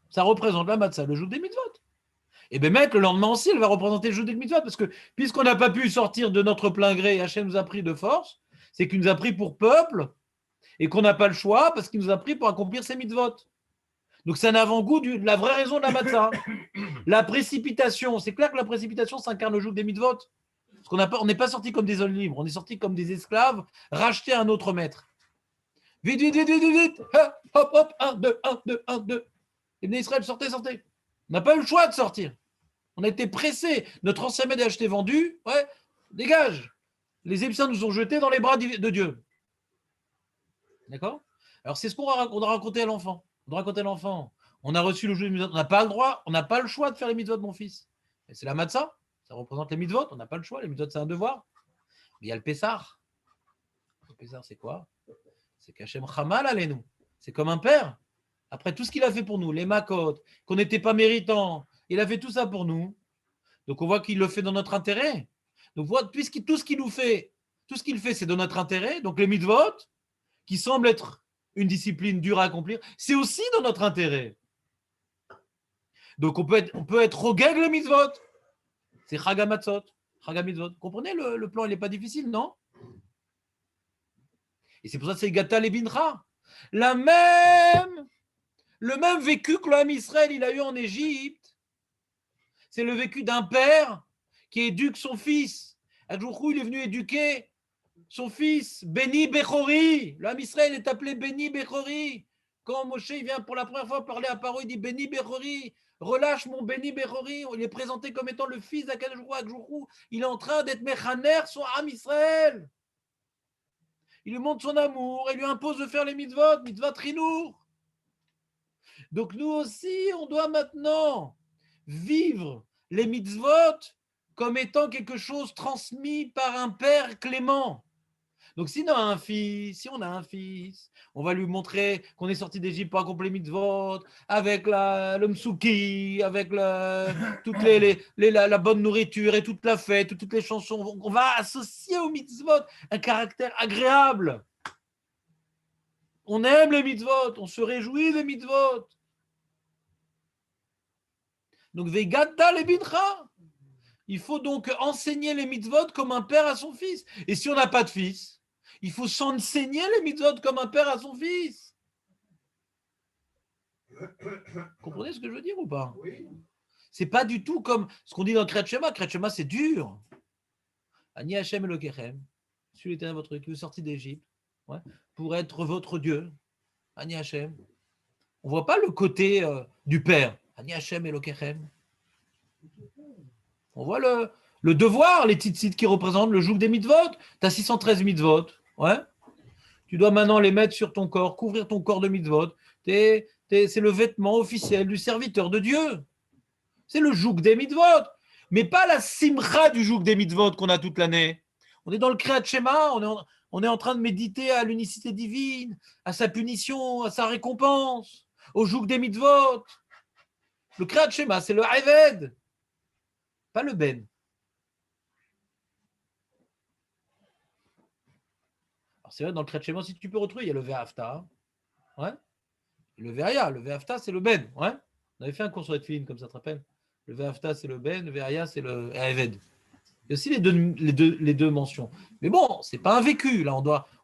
Ça représente la matzah, le joug des mitzvot. Et bien, le lendemain aussi, elle va représenter le joug des mitzvot, parce que puisqu'on n'a pas pu sortir de notre plein gré, Hachem nous a pris de force, c'est qu'il nous a pris pour peuple, et qu'on n'a pas le choix, parce qu'il nous a pris pour accomplir ses mitzvot. Donc c'est un avant-goût de la vraie raison de la matzah. La précipitation, c'est clair que la précipitation s'incarne le joug des mitzvot. Parce qu'on n'est pas sorti comme des hommes libres, on est sorti comme des esclaves, rachetés à un autre maître. Vite, vite, vite, vite, vite, vite. Hop, hop, 1, 2, 1, 2, 1, 2. Et bien Israël, sortez, sortez. On n'a pas eu le choix de sortir. On a été pressés. Notre ancien maître a acheté vendu. Ouais, dégage. Les Égyptiens nous ont jetés dans les bras de Dieu. D'accord? Alors c'est ce qu'on doit raconter à l'enfant. On doit raconter à l'enfant. On a reçu le jeu de mitzvot. On n'a pas le droit, on n'a pas le choix de faire les mitzvot de mon fils. Et c'est la matzah. Ça représente les mitzvot, on n'a pas le choix, les mitzvot c'est un devoir. Mais il y a le Pessar. Le Pessar c'est quoi? C'est qu'Hachem Chamal Aleinu. C'est comme un père. Après tout ce qu'il a fait pour nous, les makot, qu'on n'était pas méritants, il a fait tout ça pour nous. Donc on voit qu'il le fait dans notre intérêt. Donc puisque tout ce qu'il nous fait, tout ce qu'il fait c'est dans notre intérêt, donc les mitzvot, qui semblent être une discipline dure à accomplir, c'est aussi dans notre intérêt. Donc on peut être rogeg les mitzvot. C'est Chagamatzot, Chagamitzvot. Vous comprenez, le plan, il n'est pas difficile, non? Et c'est pour ça que c'est Gata les Bincha. Le même vécu que l'homme Israël, il a eu en Égypte. C'est le vécu d'un père qui éduque son fils. Un jour où il est venu éduquer son fils, Béni Bechori. L'homme Israël est appelé Béni Bechori. Quand Moshe il vient pour la première fois parler à Paro, il dit Béni Bechori. Relâche mon Béni Bechori. Il est présenté comme étant le fils d'Akadosh Baruch. Il est en train d'être Mechaner, son âme Israël. Il lui montre son amour et lui impose de faire les mitzvot, mitzvot trinour. Donc nous aussi, on doit maintenant vivre les mitzvot comme étant quelque chose transmis par un père clément. Donc si on a un fils, on va lui montrer qu'on est sorti d'Égypte pour accomplir les mitzvot, avec le msuki, avec toute la bonne nourriture et toute la fête, toutes les chansons. On va associer aux mitzvot un caractère agréable. On aime les mitzvot, on se réjouit des mitzvot. Donc vegata les bincha. Il faut donc enseigner les mitzvot comme un père à son fils. Et si on n'a pas de fils, il faut s'enseigner les mitzvot comme un père à son fils. Vous comprenez ce que je veux dire ou pas? Oui. C'est pas du tout comme ce qu'on dit dans Kriyat Shema. Kriyat Shema, c'est dur. Ani Hashem Elokechem, celui l'Éternel votre Dieu qui vous sortit d'Égypte, ouais, pour être votre Dieu. Ani Hashem. On voit pas le côté du Père. Ani Hashem Elokechem. On voit le devoir, les tzitzit qui représentent le joug des mitzvot. Tu as 613 mitzvot. Ouais. Tu dois maintenant les mettre sur ton corps, couvrir ton corps de mitzvot. C'est le vêtement officiel du serviteur de Dieu. C'est le joug des mitzvot. Mais pas la simcha du joug des mitzvot qu'on a toute l'année. On est dans le Kriyat Shema, on est en train de méditer à l'unicité divine, à sa punition, à sa récompense, au joug des mitzvot. Le Kriyat Shema, c'est le Eved, pas le Ben. Alors c'est vrai, dans le Kriyat Shema, si tu peux retrouver, il y a le Ve'afta, ouais, et le Ve'aya. Le Ve'afta, c'est le Ben, ouais. On avait fait un cours sur Tefillin, comme ça te rappelle. Le Ve'afta, c'est le Ben, le Ve'aya, c'est le Eved. Il y a aussi les deux mentions. Mais bon, c'est pas un vécu. Là,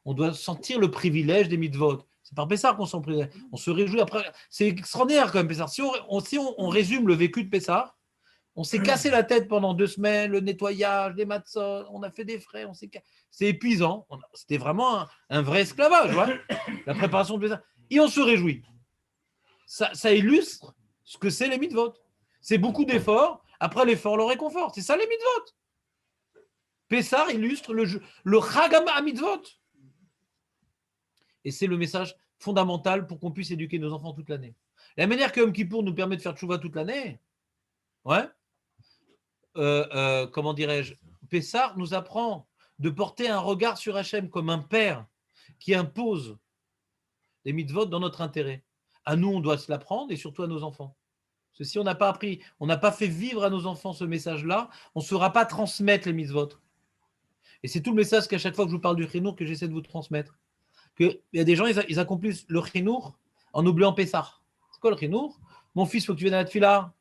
on doit sentir le privilège des mitzvot. C'est par Pessah qu'on s'en privilège. On se réjouit après. C'est extraordinaire quand même, Pessah. Si on résume le vécu de Pessah, on s'est cassé la tête pendant 2 semaines, le nettoyage, les matzot, on a fait des frais, c'est épuisant. C'était vraiment un vrai esclavage, ouais, la préparation de Pessah. Et on se réjouit. Ça illustre ce que c'est les mitzvot. C'est beaucoup d'efforts. Après l'effort, le réconfort. C'est ça les mitzvot. Pessah illustre le Chag HaMitzvot. Et c'est le message fondamental pour qu'on puisse éduquer nos enfants toute l'année. La manière que Yom Kippour nous permet de faire tchouva toute l'année, ouais, comment dirais-je, Pessah nous apprend de porter un regard sur Hachem comme un père qui impose des mitzvot dans notre intérêt. À nous, on doit se l'apprendre et surtout à nos enfants. Parce que si on n'a pas appris, on n'a pas fait vivre à nos enfants ce message-là, on ne saura pas transmettre les mitzvot. Et c'est tout le message qu'à chaque fois que je vous parle du chinour que j'essaie de vous transmettre. Il y a des gens, ils accomplissent le chinour en oubliant Pessah. C'est quoi le chinour? Mon fils, il faut que tu viennes à la tefila,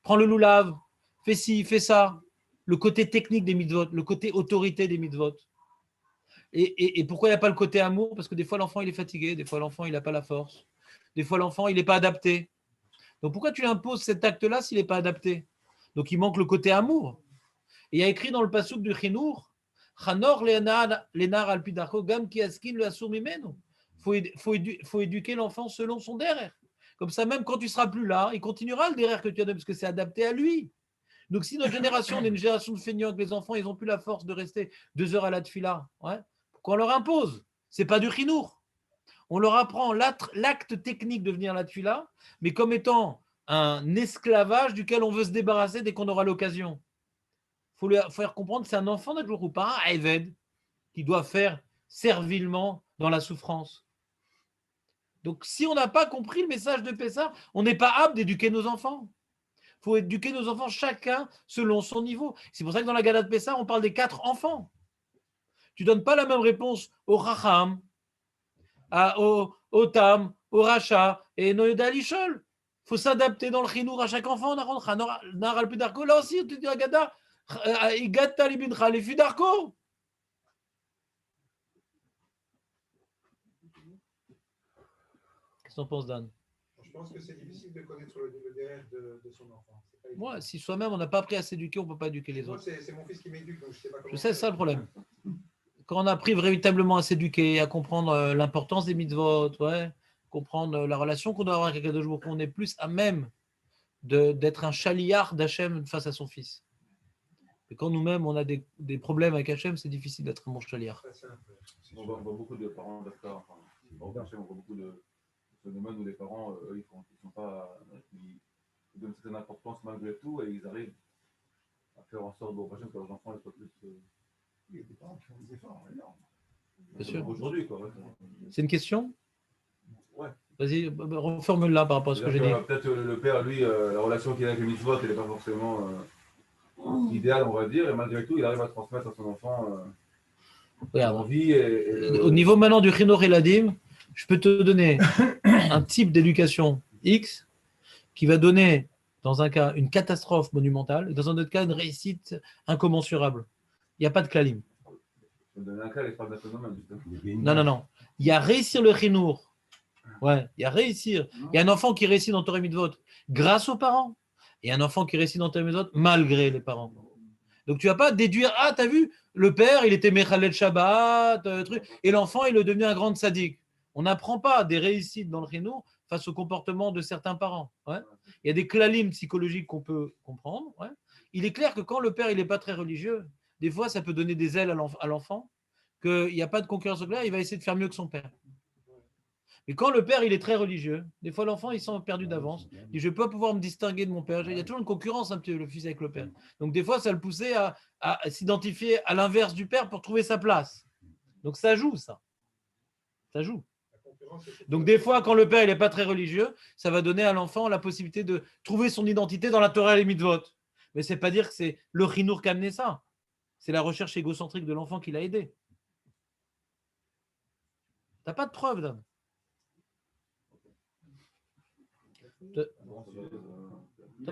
prends le loulav, fais ci, fais ça. Le côté technique des mitzvot, le côté autorité des mitzvot. Et pourquoi il n'y a pas le côté amour? Parce que des fois, l'enfant, il est fatigué, des fois, l'enfant, il n'a pas la force. Des fois, l'enfant, il n'est pas adapté. Donc, pourquoi tu lui imposes cet acte-là s'il n'est pas adapté? Donc, il manque le côté amour. Et il y a écrit dans le passouk du chinour, Chanor lenar alpidarko gam ki askin le asur mimenu. Faut éduquer l'enfant selon son derrière. Comme ça, même quand tu seras plus là, il continuera le derrière que tu as donné parce que c'est adapté à lui. Donc, si notre génération, on est une génération de feignants, que les enfants, ils n'ont plus la force de rester 2 heures à la tefila, ouais, pourquoi on leur impose? C'est pas du chinour. On leur apprend l'acte technique de venir à la tefila, mais comme étant un esclavage duquel on veut se débarrasser dès qu'on aura l'occasion. Il faut lui faire comprendre que c'est un enfant d'un jour ou pas, un Eved, qui doit faire servilement dans la souffrance. Donc, si on n'a pas compris le message de Pessah, on n'est pas apte d'éduquer nos enfants. Il faut éduquer nos enfants chacun selon son niveau. C'est pour ça que dans la Gala de Pessah, on parle des 4 enfants. Tu ne donnes pas la même réponse au Racham, au Tam, au Racha et Noyda Lishol. Il faut s'adapter dans le chinour à chaque enfant. Là aussi, tu dis à Gada, Igata libincha lefi darko. Qu'est-ce que tu en penses, Dan? Je pense que c'est difficile de connaître le derrière de son enfant. Moi, si soi-même on n'a pas appris à s'éduquer, on ne peut pas éduquer les Moi, autres. c'est mon fils qui m'éduque, donc je ne sais pas comment. Je sais, c'est ça le problème. Quand on a appris véritablement à s'éduquer, à comprendre l'importance des mitzvot, ouais, comprendre la relation qu'on doit avoir avec quelqu'un de jour, qu'on est plus à même d'être un chaliard d'Hachem face à son fils. Et quand nous-mêmes, on a des problèmes avec Hachem, c'est difficile d'être un bon chaliard. On voit beaucoup de parents d'accord. Enfin, on voit beaucoup de phénomènes où les parents, eux, ils donnent certaine importance malgré tout et ils arrivent à faire en sorte que leurs enfants soient plus. Il y a des parents qui font des efforts énormes. Bien sûr. Aujourd'hui, quoi. Ouais. C'est une question? Ouais. Vas-y, reformule-la par rapport à ce que j'ai dit. Peut-être le père, lui, la relation qu'il a avec les mitzvot, elle n'est pas forcément idéale, on va dire, et malgré tout, il arrive à transmettre à son enfant l'envie. Au niveau maintenant du Chinour Eladim, je peux te donner un type d'éducation X qui va donner, dans un cas, une catastrophe monumentale, et dans un autre cas, une réussite incommensurable. Il n'y a pas de klalim. Je vais donner un cas, il parle d'un phénomène, justement. Non. Il y a réussir le Chinour. Ouais, il y a réussir. Il y a un enfant qui réussit dans Torah Mitzvot grâce aux parents, et un enfant qui récite dans ta maison malgré les parents. Donc tu vas pas déduire, ah, tu as vu, le père, il était Mechalel Shabbat, truc, et l'enfant, il est devenu un grand sadique. On n'apprend pas des réussites dans le Chinour face au comportement de certains parents. Ouais. Il y a des klalim psychologiques qu'on peut comprendre. Ouais. Il est clair que quand le père, il n'est pas très religieux, des fois, ça peut donner des ailes à l'enfant, qu'il n'y a pas de concurrence claire, il va essayer de faire mieux que son père. Mais quand le père, il est très religieux, des fois, l'enfant, il sent perdu d'avance. Il dit, je ne vais pas pouvoir me distinguer de mon père. Il y a toujours une concurrence, un petit peu, le fils avec le père. Donc, des fois, ça le poussait à s'identifier à l'inverse du père pour trouver sa place. Donc, ça joue, ça. Ça joue. Donc, des fois, quand le père n'est pas très religieux, ça va donner à l'enfant la possibilité de trouver son identité dans la Torah et les mitzvot. Mais ce n'est pas dire que c'est le chinour qui a amené ça. C'est la recherche égocentrique de l'enfant qui l'a aidé. Tu n'as pas de preuve, Dan. T'as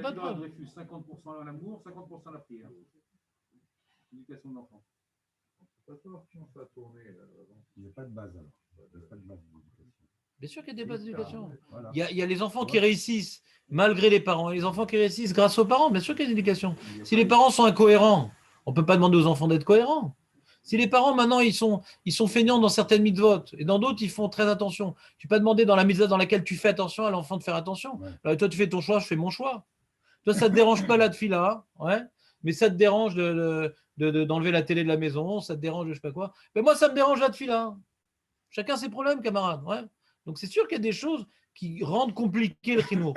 pas de preuve. 50% à l'amour, 50% à la prière. L'éducation de l'enfant. Il n'y a pas de base alors. Il n'y a pas de base d'éducation. Bien sûr qu'il y a des bases d'éducation. Voilà. Il y a les enfants qui réussissent malgré les parents et les enfants qui réussissent grâce aux parents. Bien sûr qu'il y a une éducation. Si les parents sont incohérents, on ne peut pas demander aux enfants d'être cohérents. Si les parents, maintenant, ils sont feignants dans certaines mitzvot et dans d'autres, ils font très attention. Tu ne peux pas demander dans la mitzvah dans laquelle tu fais attention à l'enfant de faire attention. Ouais. Alors, toi, tu fais ton choix, je fais mon choix. Toi, ça ne te dérange pas la tefila, ouais, mais ça te dérange d'enlever la télé de la maison, ça te dérange de je ne sais pas quoi. Mais moi, ça me dérange la tefila. Chacun ses problèmes, camarades. Ouais. Donc, c'est sûr qu'il y a des choses qui rendent compliqué le chinour.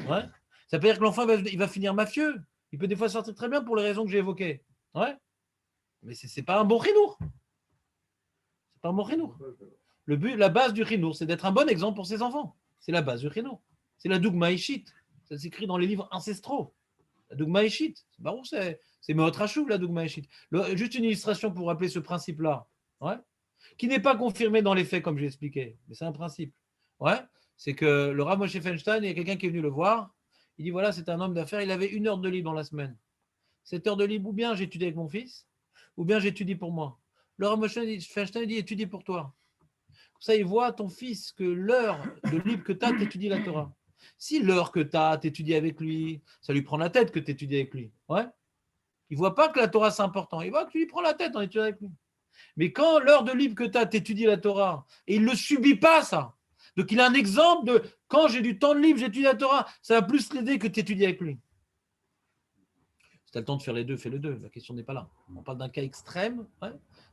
Ouais. Ça veut dire que l'enfant il va finir mafieux. Il peut des fois sortir très bien pour les raisons que j'ai évoquées. Ouais. Mais ce n'est pas un bon chinour. C'est pas un bon chinour. Le but, la base du chinour, c'est d'être un bon exemple pour ses enfants. C'est la base du chinour. C'est la dougma ishit. Ça s'écrit dans les livres ancestraux. La dougma ishit. C'est baroux, c'est Meot Rachouv, la dougma ishit. Juste une illustration pour rappeler ce principe-là. Ouais. Qui n'est pas confirmé dans les faits, comme j'ai expliqué. Mais c'est un principe. Ouais. C'est que le Rav Moshe Feinstein, il y a quelqu'un qui est venu le voir. Il dit voilà, c'est un homme d'affaires. Il avait 1 heure de libre dans la semaine. Cette heure de libre, ou bien j'étudie avec mon fils, ou bien j'étudie pour moi. Le Rav Moshe Feinstein dit étudie pour toi. Comme ça, il voit ton fils que l'heure de libre que tu as, tu étudies la Torah. Si l'heure que tu as, tu étudies avec lui, ça lui prend la tête que tu étudies avec lui. Ouais. Il ne voit pas que la Torah, c'est important. Il voit que tu lui prends la tête en étudiant avec lui. Mais quand l'heure de libre que tu as, tu étudies la Torah, et il ne le subit pas, ça. Donc, il a un exemple de quand j'ai du temps de libre, j'étudie la Torah, ça va plus l'aider que tu étudies avec lui. Si tu as le temps de faire les deux, fais les deux. La question n'est pas là. On parle d'un cas extrême, ouais,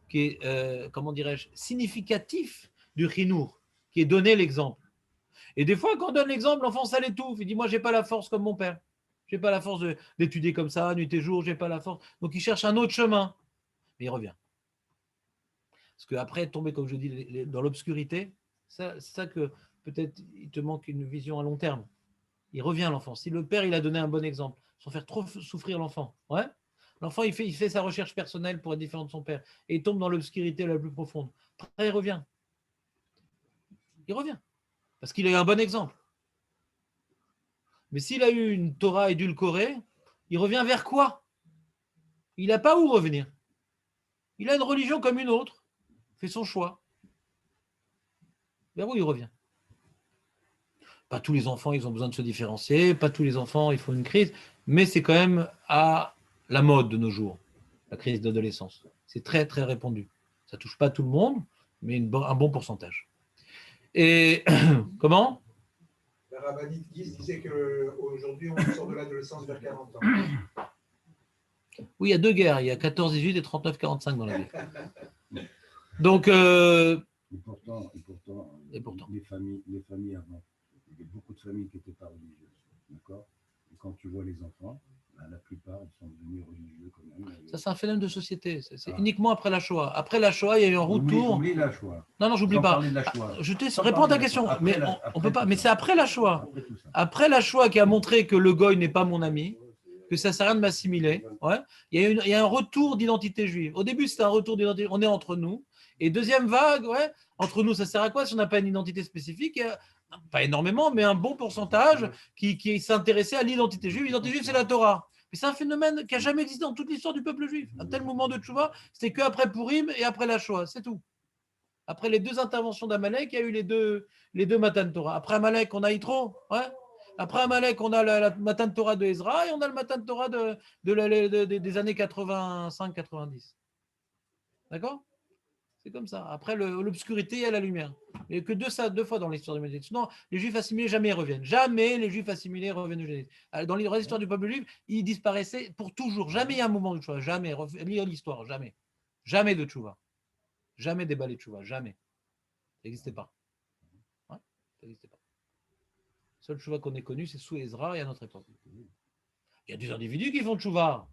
qui est, comment dirais-je, significatif du chinour, qui est donné l'exemple. Et des fois, quand on donne l'exemple, l'enfant, ça l'étouffe. Il dit, moi, je n'ai pas la force comme mon père. Je n'ai pas la force d'étudier comme ça, nuit et jour, je n'ai pas la force. Donc, il cherche un autre chemin. Mais il revient. Parce qu'après, tomber, comme je dis, dans l'obscurité, c'est ça que peut-être il te manque une vision à long terme. Il revient, l'enfant. Si le père, il a donné un bon exemple, sans faire trop souffrir l'enfant, ouais, l'enfant, il fait sa recherche personnelle pour être différent de son père. Et il tombe dans l'obscurité la plus profonde. Après, il revient. Il revient. Parce qu'il a eu un bon exemple. Mais s'il a eu une Torah édulcorée, il revient vers quoi? Il n'a pas où revenir. Il a une religion comme une autre, fait son choix. Vers où il revient? Pas tous les enfants, ils ont besoin de se différencier, pas tous les enfants, il faut une crise, mais c'est quand même à la mode de nos jours, la crise d'adolescence. C'est très, très répandu. Ça ne touche pas tout le monde, mais un bon pourcentage. Et comment? La rabbinite Guise disait qu'aujourd'hui, on sort de l'adolescence vers 40 ans. Oui, il y a 2 guerres. Il y a 14-18 et 39-45 dans la guerre. Donc, et pourtant, les familles avant, il y avait beaucoup de familles qui n'étaient pas religieuses. D'accord? Et quand tu vois les enfants, la plupart ils sont devenus religieux quand même. Ça, c'est un phénomène de société. C'est uniquement après la Shoah. Après la Shoah, il y a eu un retour. Oublie la Shoah. Non, j'oublie pas. Je te réponds à ta question. Mais on peut pas. Mais c'est après la Shoah. Après la Shoah qui a montré que le goy n'est pas mon ami, que ça ne sert à rien de m'assimiler. Ouais. Il y a un retour d'identité juive. Au début, c'était un retour d'identité. On est entre nous. Et deuxième vague, ouais, entre nous, ça sert à quoi si on n'a pas une identité spécifique? Pas énormément, mais un bon pourcentage qui s'intéressait à l'identité juive. L'identité juive, c'est la Torah. Mais c'est un phénomène qui n'a jamais existé dans toute l'histoire du peuple juif. Un tel mouvement de tchouva, c'était qu'après Purim et après la Shoah, c'est tout. Après les 2 interventions d'Amalek, il y a eu les deux Matan Torah. Après Amalek, on a Yitro. Ouais. Après Amalek, on a le matin de Torah de Ezra et on a le matin de Torah des années 85-90. D'accord? C'est comme ça. Après, l'obscurité et la lumière. Et que deux fois dans l'histoire de l'humanité. Sinon, les Juifs assimilés jamais reviennent. Jamais les Juifs assimilés reviennent au Judaïsme. Dans l'histoire du peuple juif, ils disparaissaient pour toujours. Jamais il y a un moment de tchouva. Jamais. Lire l'histoire. Jamais. Jamais de tchouva. Jamais des balais de tchouva. Jamais. Ça n'existait pas. Ouais, ça n'existait pas. Le seul tchouva qu'on ait connu, c'est sous Ezra et à notre époque. Il y a des individus qui font tchouva.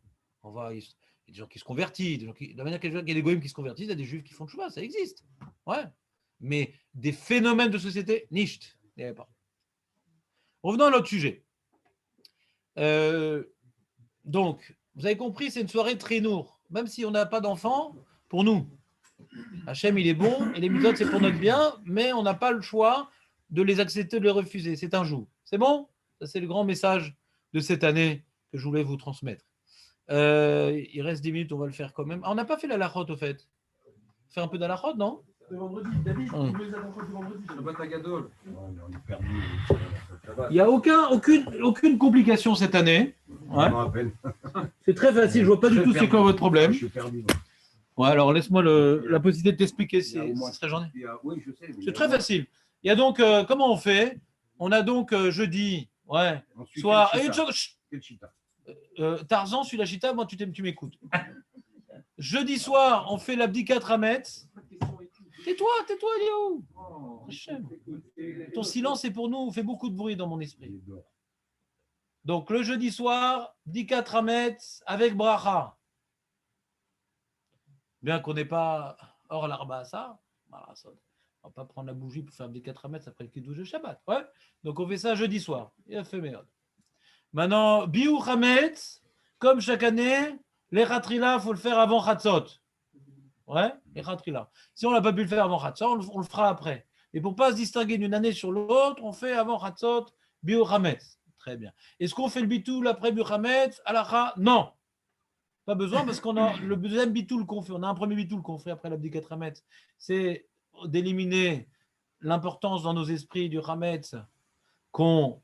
Il y a des gens qui se convertissent, de la manière qu'il y a des goïms qui se convertissent, il y a des juifs qui font tchouva, ça existe. Ouais. Mais des phénomènes de société, nicht. Il n'y avait pas. Revenons à notre sujet. Donc, vous avez compris, c'est une soirée très lourde. Même si on n'a pas d'enfants, pour nous, Hachem, il est bon, et les méthodes, c'est pour notre bien, mais on n'a pas le choix de les accepter, de les refuser. C'est un joug. C'est bon? Ça, c'est le grand message de cette année que je voulais vous transmettre. Il reste 10 minutes, on va le faire quand même. Ah, on n'a pas fait la lachot au fait. Faire un peu de la lachot, non? Le vendredi, David, tu veux les attendre du vendredi. Le bat à gadol. Il n'y a aucune complication cette année. Ouais. C'est très facile, je ne vois pas du tout c'est quoi votre problème. Je suis perdu. Ouais, alors laisse-moi la possibilité de t'expliquer, ce serait gentil. Oui, je sais. C'est très facile. Il y a donc, comment on fait? On a donc jeudi, ouais, soir. Tarzan, suis la chita, moi tu m'écoutes. Jeudi soir, on fait l'abdikat Rametz. Tais-toi, Eliaou. Ton silence est pour nous, fait beaucoup de bruit dans mon esprit. Donc le jeudi soir, abdikat Rametz avec bracha. Bien qu'on n'ait pas hors l'arba ça, on va pas prendre la bougie pour faire abdikat Rametz après le kiddush de Shabbat. Ouais. Donc on fait ça jeudi soir. Il a fait merde. Maintenant, Biou Hametz, comme chaque année, les Khatrila, il faut le faire avant Khatzot. Ouais, les Khatrila. Si on n'a pas pu le faire avant Khatzot, on le fera après. Et pour ne pas se distinguer d'une année sur l'autre, on fait avant Khatzot, Biou Hametz. Très bien. Est-ce qu'on fait le bitoul après Biou Hametz? Alacha? Non. Pas besoin parce qu'on a le deuxième bitoul qu'on fait. On a un premier bitoul qu'on fait après l'abdikat Hametz. C'est d'éliminer l'importance dans nos esprits du Hametz qu'on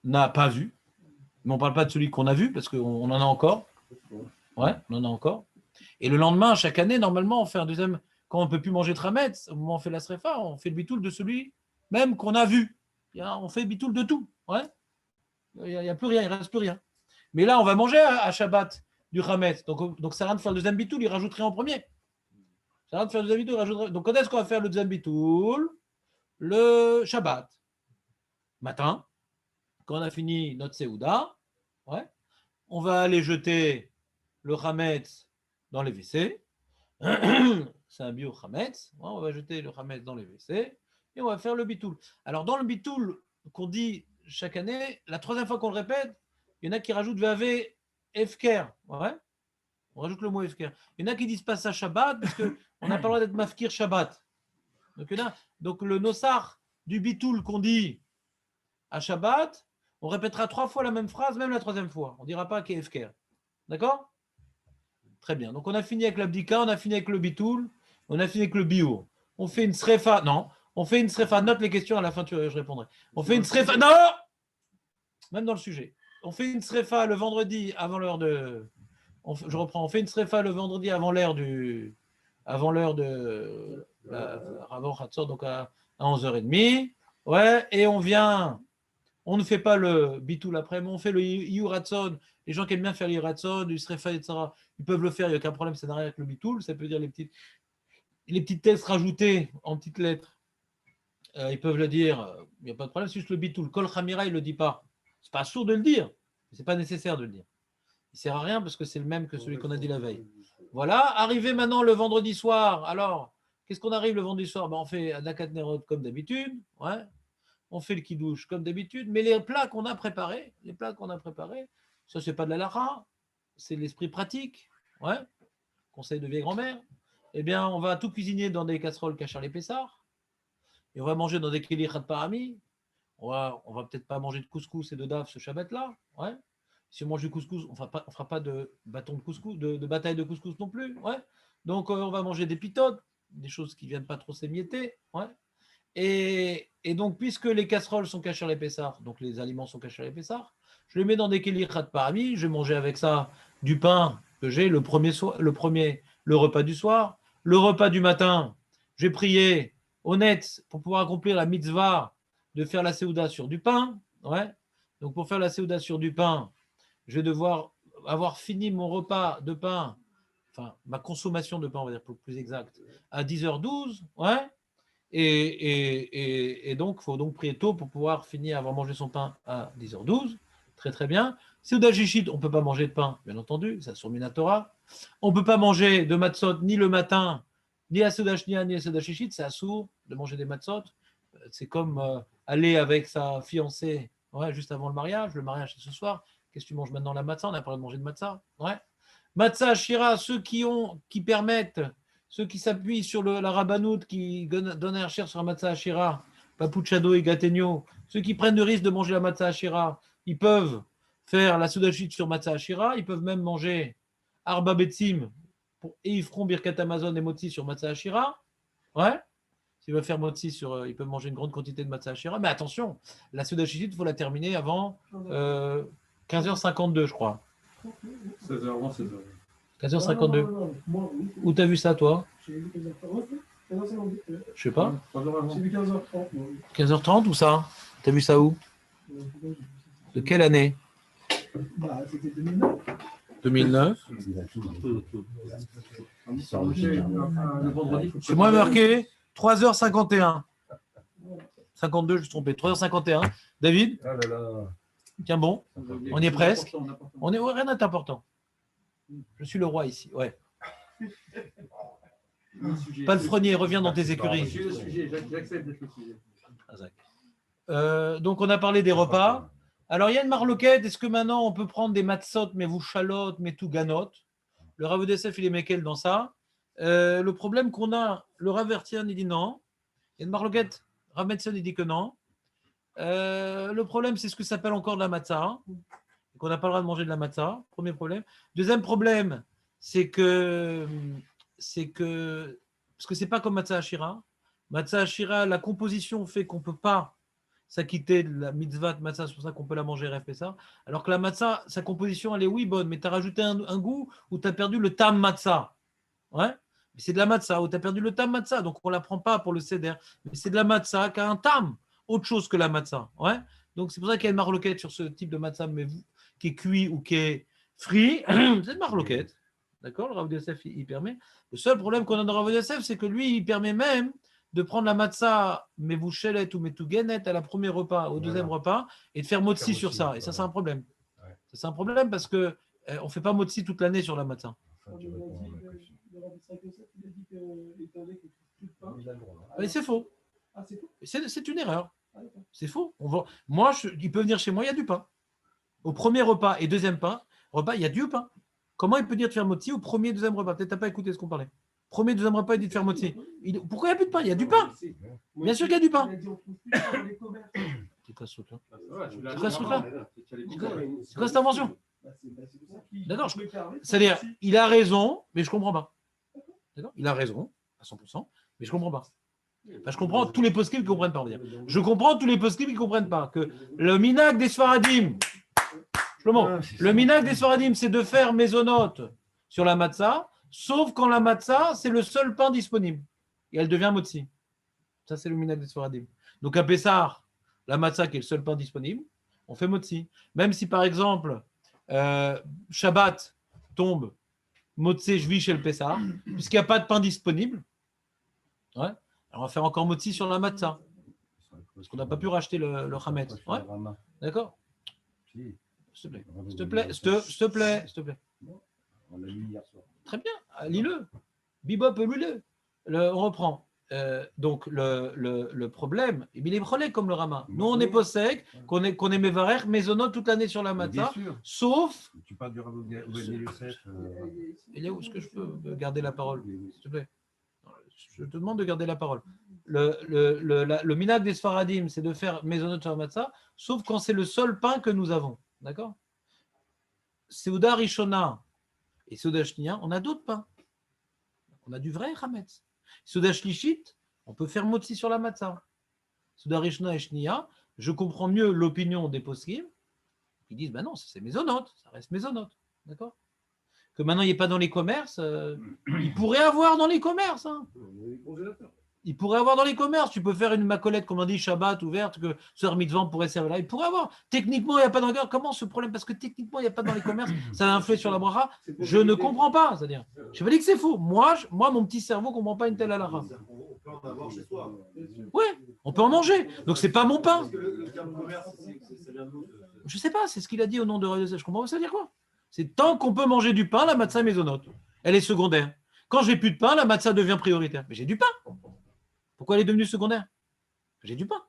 n'a pas vu. Mais on ne parle pas de celui qu'on a vu, parce qu'on en a encore. Ouais, on en a encore. Et le lendemain, chaque année, normalement, on fait un deuxième. Quand on ne peut plus manger de Hametz, au moment où on fait la srefa, on fait le bitoul de celui même qu'on a vu. On fait le bitoul de tout. Ouais. Il n'y a plus rien, il ne reste plus rien. Mais là, on va manger à Shabbat du Hametz. Donc ça sert à rien de faire le deuxième bitoul, il rajouterait en premier. Ça sert à rien de faire le deuxième bitoul, il rajouterait. Donc quand est-ce qu'on va faire le deuxième bitoul? Le Shabbat. Matin. Quand on a fini notre Seouda, ouais, on va aller jeter le Hametz dans les WC. C'est un bio Hametz. Ouais, on va jeter le Hametz dans les WC et on va faire le bitoul. Alors, dans le bitoul qu'on dit chaque année, la troisième fois qu'on le répète, il y en a qui rajoutent VAV Efker. Ouais, on rajoute le mot Efker. Il y en a qui disent pas ça Shabbat parce qu'on n'a pas le droit d'être Mafkir Shabbat. Donc, le Nossar du bitoul qu'on dit à Shabbat, on répétera 3 fois la même phrase, même la troisième fois. On ne dira pas qu'Efker. D'accord? Très bien. Donc, on a fini avec l'abdika, on a fini avec le bitoul, on a fini avec le biour. On fait une srefa. Non, on fait une srefa. Note les questions, à la fin, je répondrai. On fait une srefa. Non! Même dans le sujet. On fait une srefa le vendredi avant l'heure de. Je reprends. On fait une srefa le vendredi avant l'heure de. Avant Hatzor, donc à 11h30. Ouais, et on vient. On ne fait pas le bitoul après, mais on fait le Yuratson. Les gens qui aiment bien faire le Yuratson, du Srefa, etc., ils peuvent le faire, il n'y a aucun problème, ça n'a rien avec le bitoul. Ça peut dire les petites textes rajoutés en petites lettres. Ils peuvent le dire, il n'y a pas de problème, c'est juste le bitoul. Kol Khamira, il ne le dit pas. Ce n'est pas sourd de le dire, ce n'est pas nécessaire de le dire. Il ne sert à rien parce que c'est le même que celui qu'on a dit la veille. Voilà, arrivé maintenant le vendredi soir. Alors, qu'est-ce qu'on arrive le vendredi soir? On fait Adakat Nerot comme d'habitude. Ouais. On fait le kidouche comme d'habitude, mais les plats qu'on a préparés, ça c'est pas de la lara, c'est l'esprit pratique, ouais, conseil de vieille grand-mère. Eh bien, on va tout cuisiner dans des casseroles cachar les pessards, et on va manger dans des kéli khat parami. On va peut-être pas manger de couscous et de daf ce Shabbat-là, ouais. Si on mange du couscous, on fera pas de bâton de couscous, de bataille de couscous non plus, ouais. Donc on va manger des pitotes, des choses qui viennent pas trop s'émietter, ouais. Et donc, puisque les casseroles sont cachées à l'épaissard, donc les aliments sont cachés à l'épaissard, je les mets dans des kéli khat parami, je vais manger avec ça du pain que j'ai le repas du soir, le repas du matin, je vais prier honnête pour pouvoir accomplir la mitzvah de faire la séouda sur du pain. Ouais. Donc, pour faire la séouda sur du pain, je vais devoir avoir fini mon repas de pain, enfin, ma consommation de pain, on va dire pour plus exact, à 10h12, ouais. Et donc, il faut donc prier tôt pour pouvoir finir, avoir mangé son pain à 10h12. Très, très bien. Séouda Shishit, on ne peut pas manger de pain, bien entendu, ça sur Minatora. On ne peut pas manger de matzot ni le matin, ni à Séouda Shnia, ni à Séouda Shishit, c'est assourd de manger des matzot. C'est comme aller avec sa fiancée ouais, juste avant le mariage c'est ce soir. Qu'est-ce que tu manges maintenant, la matzah? On a parlé de manger de matzah. Ouais. Matzah, Shira, ceux qui permettent, ceux qui s'appuient sur la rabbanout, qui donnent un cher sur la matzah Shira, Papuchado et Gategno, ceux qui prennent le risque de manger la matzah Shira, ils peuvent faire la soudachit sur matzah Shira, ils peuvent même manger Arba Betsim et ils feront Birkat Amazon et Motzi sur matzah Shira. Ouais. S'ils veulent faire motzi ils peuvent manger une grande quantité de matzah Shira. Mais attention, la soudachit, il faut la terminer avant 15h52, je crois. 16h avant 16h. 15h52. Où t'as vu ça, toi? Je sais pas. J'ai vu 15h30. 15h30 ou ça? T'as vu ça où? De quelle année? Bah, c'était 2009. 2009. Le vendredi, C'est moi marqué 3h51. 52, je me suis trompé. 3h51. David? Ah là là. Tiens bon, on y est presque. On est rien n'est important. Je suis le roi ici. Ouais. Palefrenier, reviens dans tes écuries. Je suis le sujet, j'accepte d'être le sujet. Donc on a parlé des repas. Alors il y a une marloquette. Est-ce que maintenant on peut prendre des matzot, mais vous chalotes, mais tout ganote? Le Rav Odessef, il est méquel dans ça. Le problème qu'on a, le Rav Vertien, il dit non. Il y a une marloquette. Rav Metzen, il dit que non. Le problème, c'est ce que ça s'appelle encore de la matzah. Qu'on n'a pas le droit de manger de la matzah. Premier problème. Deuxième problème, c'est que parce que c'est pas comme matzah ashira. Matzah ashira, la composition fait qu'on peut pas s'acquitter de la mitzvah de matzah, c'est pour ça qu'on peut la manger rêve ça. Alors que la matzah, sa composition, elle est oui bonne, mais tu as rajouté un goût où tu as perdu le tam matzah. Ouais. Mais c'est de la matzah où tu as perdu le tam matzah, donc on la prend pas pour le seder. Mais c'est de la matzah qui a un tam, autre chose que la matzah. Ouais. Donc c'est pour ça qu'il y a une marloquette sur ce type de matzah, mais qui est cuit ou qui est frit, c'est une marloquette. D'accord? Le Rav Yosef, il permet. Le seul problème qu'on a dans le Rav Yosef, c'est que lui, il permet même de prendre la matzah, mais vous chelet ou metougenet à la premier repas, au deuxième repas, et de faire motzi sur ça. Et ça, c'est un problème. Ouais. Ça, c'est un problème parce qu'on ne fait pas motzi toute l'année sur la matzah. Mais c'est faux. C'est une erreur. C'est faux. Moi, il peut venir chez moi, il y a du pain. Au premier repas et deuxième repas, il y a du pain. Comment il peut dire de faire motzi au premier et deuxième repas? Peut-être tu n'as pas écouté ce qu'on parlait. Premier et deuxième repas, il dit de faire motzi. Pourquoi il n'y a plus de pain? Il y a du pain. Bien sûr qu'il y a du pain. C'est quoi ce truc-là? C'est quoi ce truc-là? C'est quoi cette invention? D'accord. C'est-à-dire, il a raison, mais je ne comprends pas. D'accord. Il a raison, à 100%, mais je ne comprends pas. Enfin, je comprends tous les poskim qui ne comprennent pas. On va dire. Je comprends tous les poskim qui ne comprennent pas que le minag des Sfaradim, le minag des Sfaradim, c'est de faire mésonote sur la matzah, sauf quand la matzah, c'est le seul pain disponible. Et elle devient motzi. Ça, c'est le minag des Sfaradim. Donc, à Pessah, la matzah qui est le seul pain disponible, on fait motzi. Même si, par exemple, Shabbat tombe, motzi jvi chez le Pessah, puisqu'il n'y a pas de pain disponible, ouais. Alors on va faire encore motzi sur la matzah. Parce qu'on n'a pas pu racheter le chametz. Ouais. D'accord? S'il te plaît. S'il te plaît. On l'a lu hier soir. Très bien. Lis-le. Bibop, lis-le. On reprend. Donc le problème, il est relais comme le Rama. Nous, on est possèque, qu'on est mévarer, maisonnot toute l'année sur la matzah, sauf. Tu parles du Rav Yosef. Il y a où est-ce que je peux garder la parole, s'il te plaît? Je te demande de garder la parole. Le minag des Sfaradim, c'est de faire maisonnot sur la matzah, sauf quand c'est le seul pain que nous avons. D'accord? Seuda Rishona et Seuda Shnia, on a d'autres pains. On a du vrai chametz. Seuda Shlishit, on peut faire motzi sur la matzah. Souda Rishna et Shnia, je comprends mieux l'opinion des poskim qui disent ben non, c'est mésonote, ça reste mésonote. D'accord? Que maintenant il n'y ait pas dans les commerces, il pourrait avoir dans les commerces. Hein. Il pourrait avoir dans les commerces. Tu peux faire une macolette, comme on dit, Shabbat ouverte, que Sœur Mitzvah pourrait servir là. Il pourrait avoir. Techniquement, il n'y a pas dans les commerces. Comment ce problème? Parce que techniquement, il n'y a pas dans les commerces. Ça a influé sur la bracha. Je ne comprends pas. C'est-à-dire, je vais dire que c'est faux. Moi, mon petit cerveau ne comprend pas une telle halakha. On peut en avoir chez soi. Oui, on peut en manger. Donc, ce n'est pas mon pain. Parce que le terme commerce, ça vient d'où? Je ne sais pas. C'est ce qu'il a dit au nom de Rav Yosef. Je comprends pas. Ça veut dire quoi? C'est tant qu'on peut manger du pain, la matzah est mésonote. Elle est secondaire. Quand j'ai plus de pain, la matzah devient prioritaire. Mais j'ai du pain. Pourquoi elle est devenue secondaire? J'ai du pain.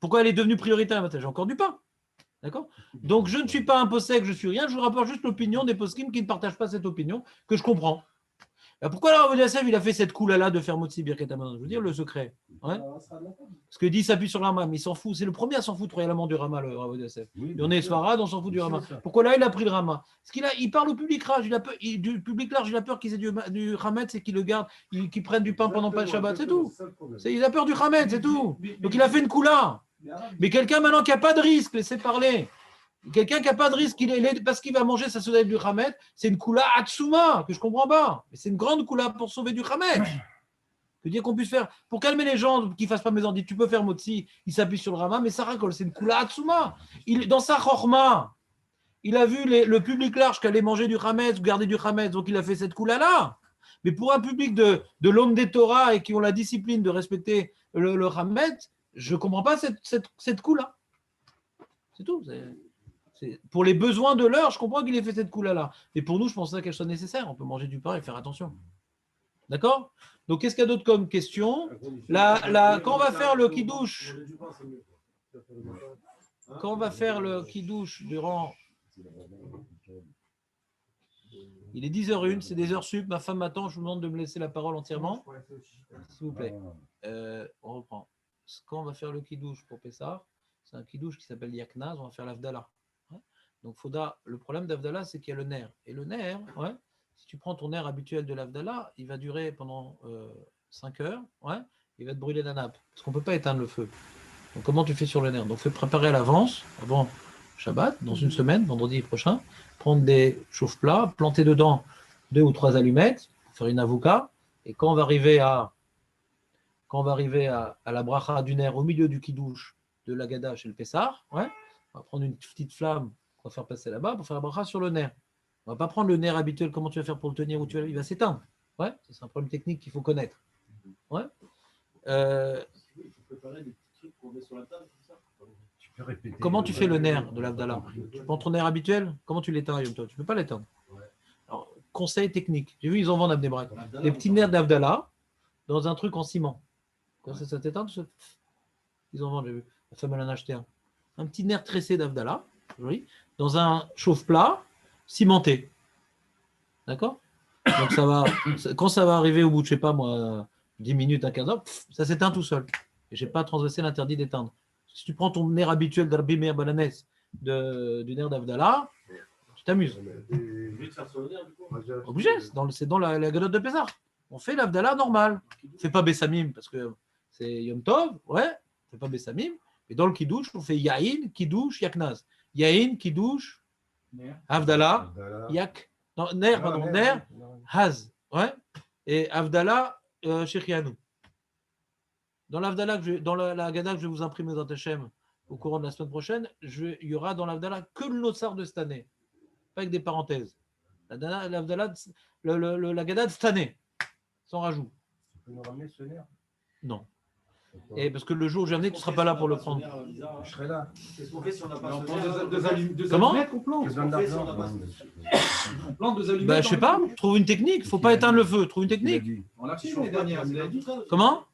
Pourquoi elle est devenue prioritaire? J'ai encore du pain. D'accord? Donc je ne suis pas un possèque, je suis rien. Je vous rapporte juste l'opinion des poskim qui ne partagent pas cette opinion, que je comprends. Alors pourquoi Rav Yosef il a fait cette coula-là de faire Motzi Birkat Hamazon? Je veux dire le secret. Ouais. Parce que dit s'appuie sur le Rama, mais il s'en fout. C'est le premier à s'en foutre royalement du Rama, le Rav Yosef. Oui, Et on est Sfarad, on s'en fout du Rama. Pourquoi là il a pris le Rama? Parce qu'il parle au public large. Du public large, il a peur qu'ils aient du Hametz et qu'ils le gardent, qu'ils prennent du pain pendant pas le Shabbat, c'est tout. Il a peur du Hametz, c'est tout. Donc il a fait une coula. Mais quelqu'un maintenant qui n'a pas de risque, laissez parler. Quelqu'un qui n'a pas de risque, parce qu'il va manger sa soudade du Hametz, c'est une coula Hatsuma, que je ne comprends pas. Mais c'est une grande coula pour sauver du Hametz. Que dire qu'on puisse faire, pour calmer les gens qui ne fassent pas mes dit tu peux faire Motzi, il s'appuie sur le Rama, mais ça racole, c'est une coula Hatsuma. Dans sa chorma, il a vu le public large qui allait manger du Hametz, garder du Hametz, donc il a fait cette coula-là. Mais pour un public de l'homme des Torah et qui ont la discipline de respecter le Hametz, je ne comprends pas cette coula. C'est tout. Pour les besoins de l'heure, je comprends qu'il ait fait cette coula-là. Mais pour nous, je pense pas qu'elle soit nécessaire. On peut manger du pain et faire attention. D'accord? Donc, qu'est-ce qu'il y a d'autre comme question? Quand on va faire le kidouche, durant... Il est 10h01, c'est des heures sup. Ma femme m'attend, je vous demande de me laisser la parole entièrement. S'il vous plaît. On reprend. Quand on va faire le kidouche pour Pessah, c'est un kidouche qui s'appelle Yaknaz, on va faire l'Avdallah. Donc, le problème d'Avdallah, c'est qu'il y a le nerf. Et le nerf, si tu prends ton nerf habituel de l'Avdallah, il va durer pendant 5 heures, il va te brûler la nappe. Parce qu'on ne peut pas éteindre le feu. Donc, comment tu fais sur le nerf? Donc, fais préparer à l'avance, avant Shabbat, dans une semaine, vendredi prochain, prendre des chauffe-plats, planter dedans 2 ou 3 allumettes, faire une avocat, et quand on va arriver à la bracha du nerf au milieu du kidouche de l'Agada chez le Pessar, on va prendre une petite flamme qu'on va faire passer là-bas pour faire la bracha sur le nerf. On ne va pas prendre le nerf habituel, comment tu vas faire pour le tenir, il va s'éteindre. C'est un problème technique qu'il faut connaître. Il faut préparer des petits trucs qu'on met sur la table, c'est ça? Comment tu fais le nerf de l'Avdallah? Tu prends ton nerf habituel, comment tu l'éteins, Yom Tov? Tu ne peux pas l'éteindre. Alors, conseil technique. J'ai vu, ils en vendent à Bnei-Brak. Des petits nerfs d'Avdallah dans un truc en ciment. Quand ça t'éteint, ils en vendent, j'ai vu. La femme, elle en a acheté un. Un petit nerf tressé d'Avdallah, dans un chauffe-plat cimenté. D'accord? Donc quand ça va arriver au bout de, je sais pas moi, 10 minutes, un quart d'heure, ça s'éteint tout seul. Et je n'ai pas transgressé l'interdit d'éteindre. Si tu prends ton nerf habituel d'Arbi Meir Balanes du nerf d'Avdallah, tu t'amuses. Obligé, c'est dans la galotte de Pessah. On fait l'Avdallah normal. On fait pas Bessamim parce que c'est Yom Tov, on fait pas Bessamim. Mais dans le Kiddush, on fait Yahin, Kiddush, Yaknaz. Yahin, Kiddush, Avdallah, Yak. Non, Ner, Haz. Et Avdallah, Shechianu. Dans l'Avdallah, dans la Gada que je vais vous imprimer dans Hachem au courant de la semaine prochaine, il y aura dans l'Avdallah que le Notsar de cette année. Pas avec des parenthèses. L'Avdallah, la Gada de cette année. Sans rajout. Tu peux nous ramener ce nerf? Non. Et parce que le jour où je viens, tu ne seras pas là pour le prendre. Je serai là. Qu'est-ce qu'on fait si on n'a pas Comment? On plante. On plante 2 allumettes. Bah, je sais pas, trouve une technique. Il ne faut pas éteindre le feu. Trouve une technique. On l'a fait l'année dernière. Comment?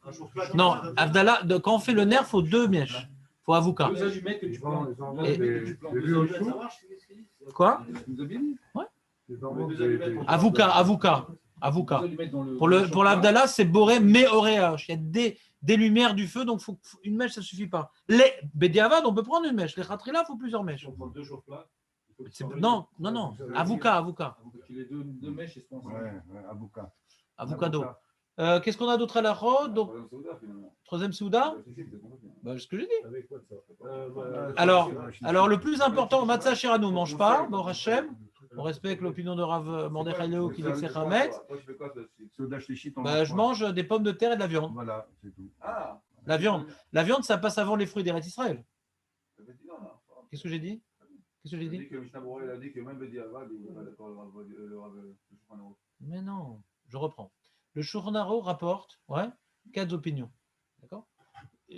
Non, Avdallah, quand on fait le nerf, il faut 2 mèches. Il faut avouka. 2 allumettes que tu plantes. Quoi? Avouka. Pour l'Avdallah, c'est boré mais oréach. Il y a des lumières du feu, donc une mèche, ça ne suffit pas. Les Bédiavad, on peut prendre une mèche. Les Khatrila, il faut plusieurs mèches. On prend 2 chauffe-plats. Non. Avouka. Les 2 mèches, ils se pensent. Avouka. Avocado. Qu'est-ce qu'on a d'autre à la route? Donc, Troisième Souda, finalement. troisième Souda, Le Chichit, c'est compliqué. c'est ce que j'ai dit. Avec quoi ça Alors, le plus important, Matzah Shirano, on ne mange pas, bon Hachem. On respecte l'opinion de Rav Mordechai Leo qui dit que c'est Hametz. Toi, tu fais quoi, toi, Chichit? Soda Shlichit, on Bah, je mange des pommes de terre et de la viande. Voilà, c'est tout. Ah, La viande, ça passe avant les fruits d'Eretz Israël. effectivement, là. Qu'est-ce que j'ai dit? Qu'est-ce que j'ai Il a dit? dit que Mishnah Berurah, il a dit que même Bediavad, il n'est pas d'accord le Rav Shulchan Aruch. Mais non, je reprends. Le Shulchan Aruch rapporte 4 opinions. D'accord?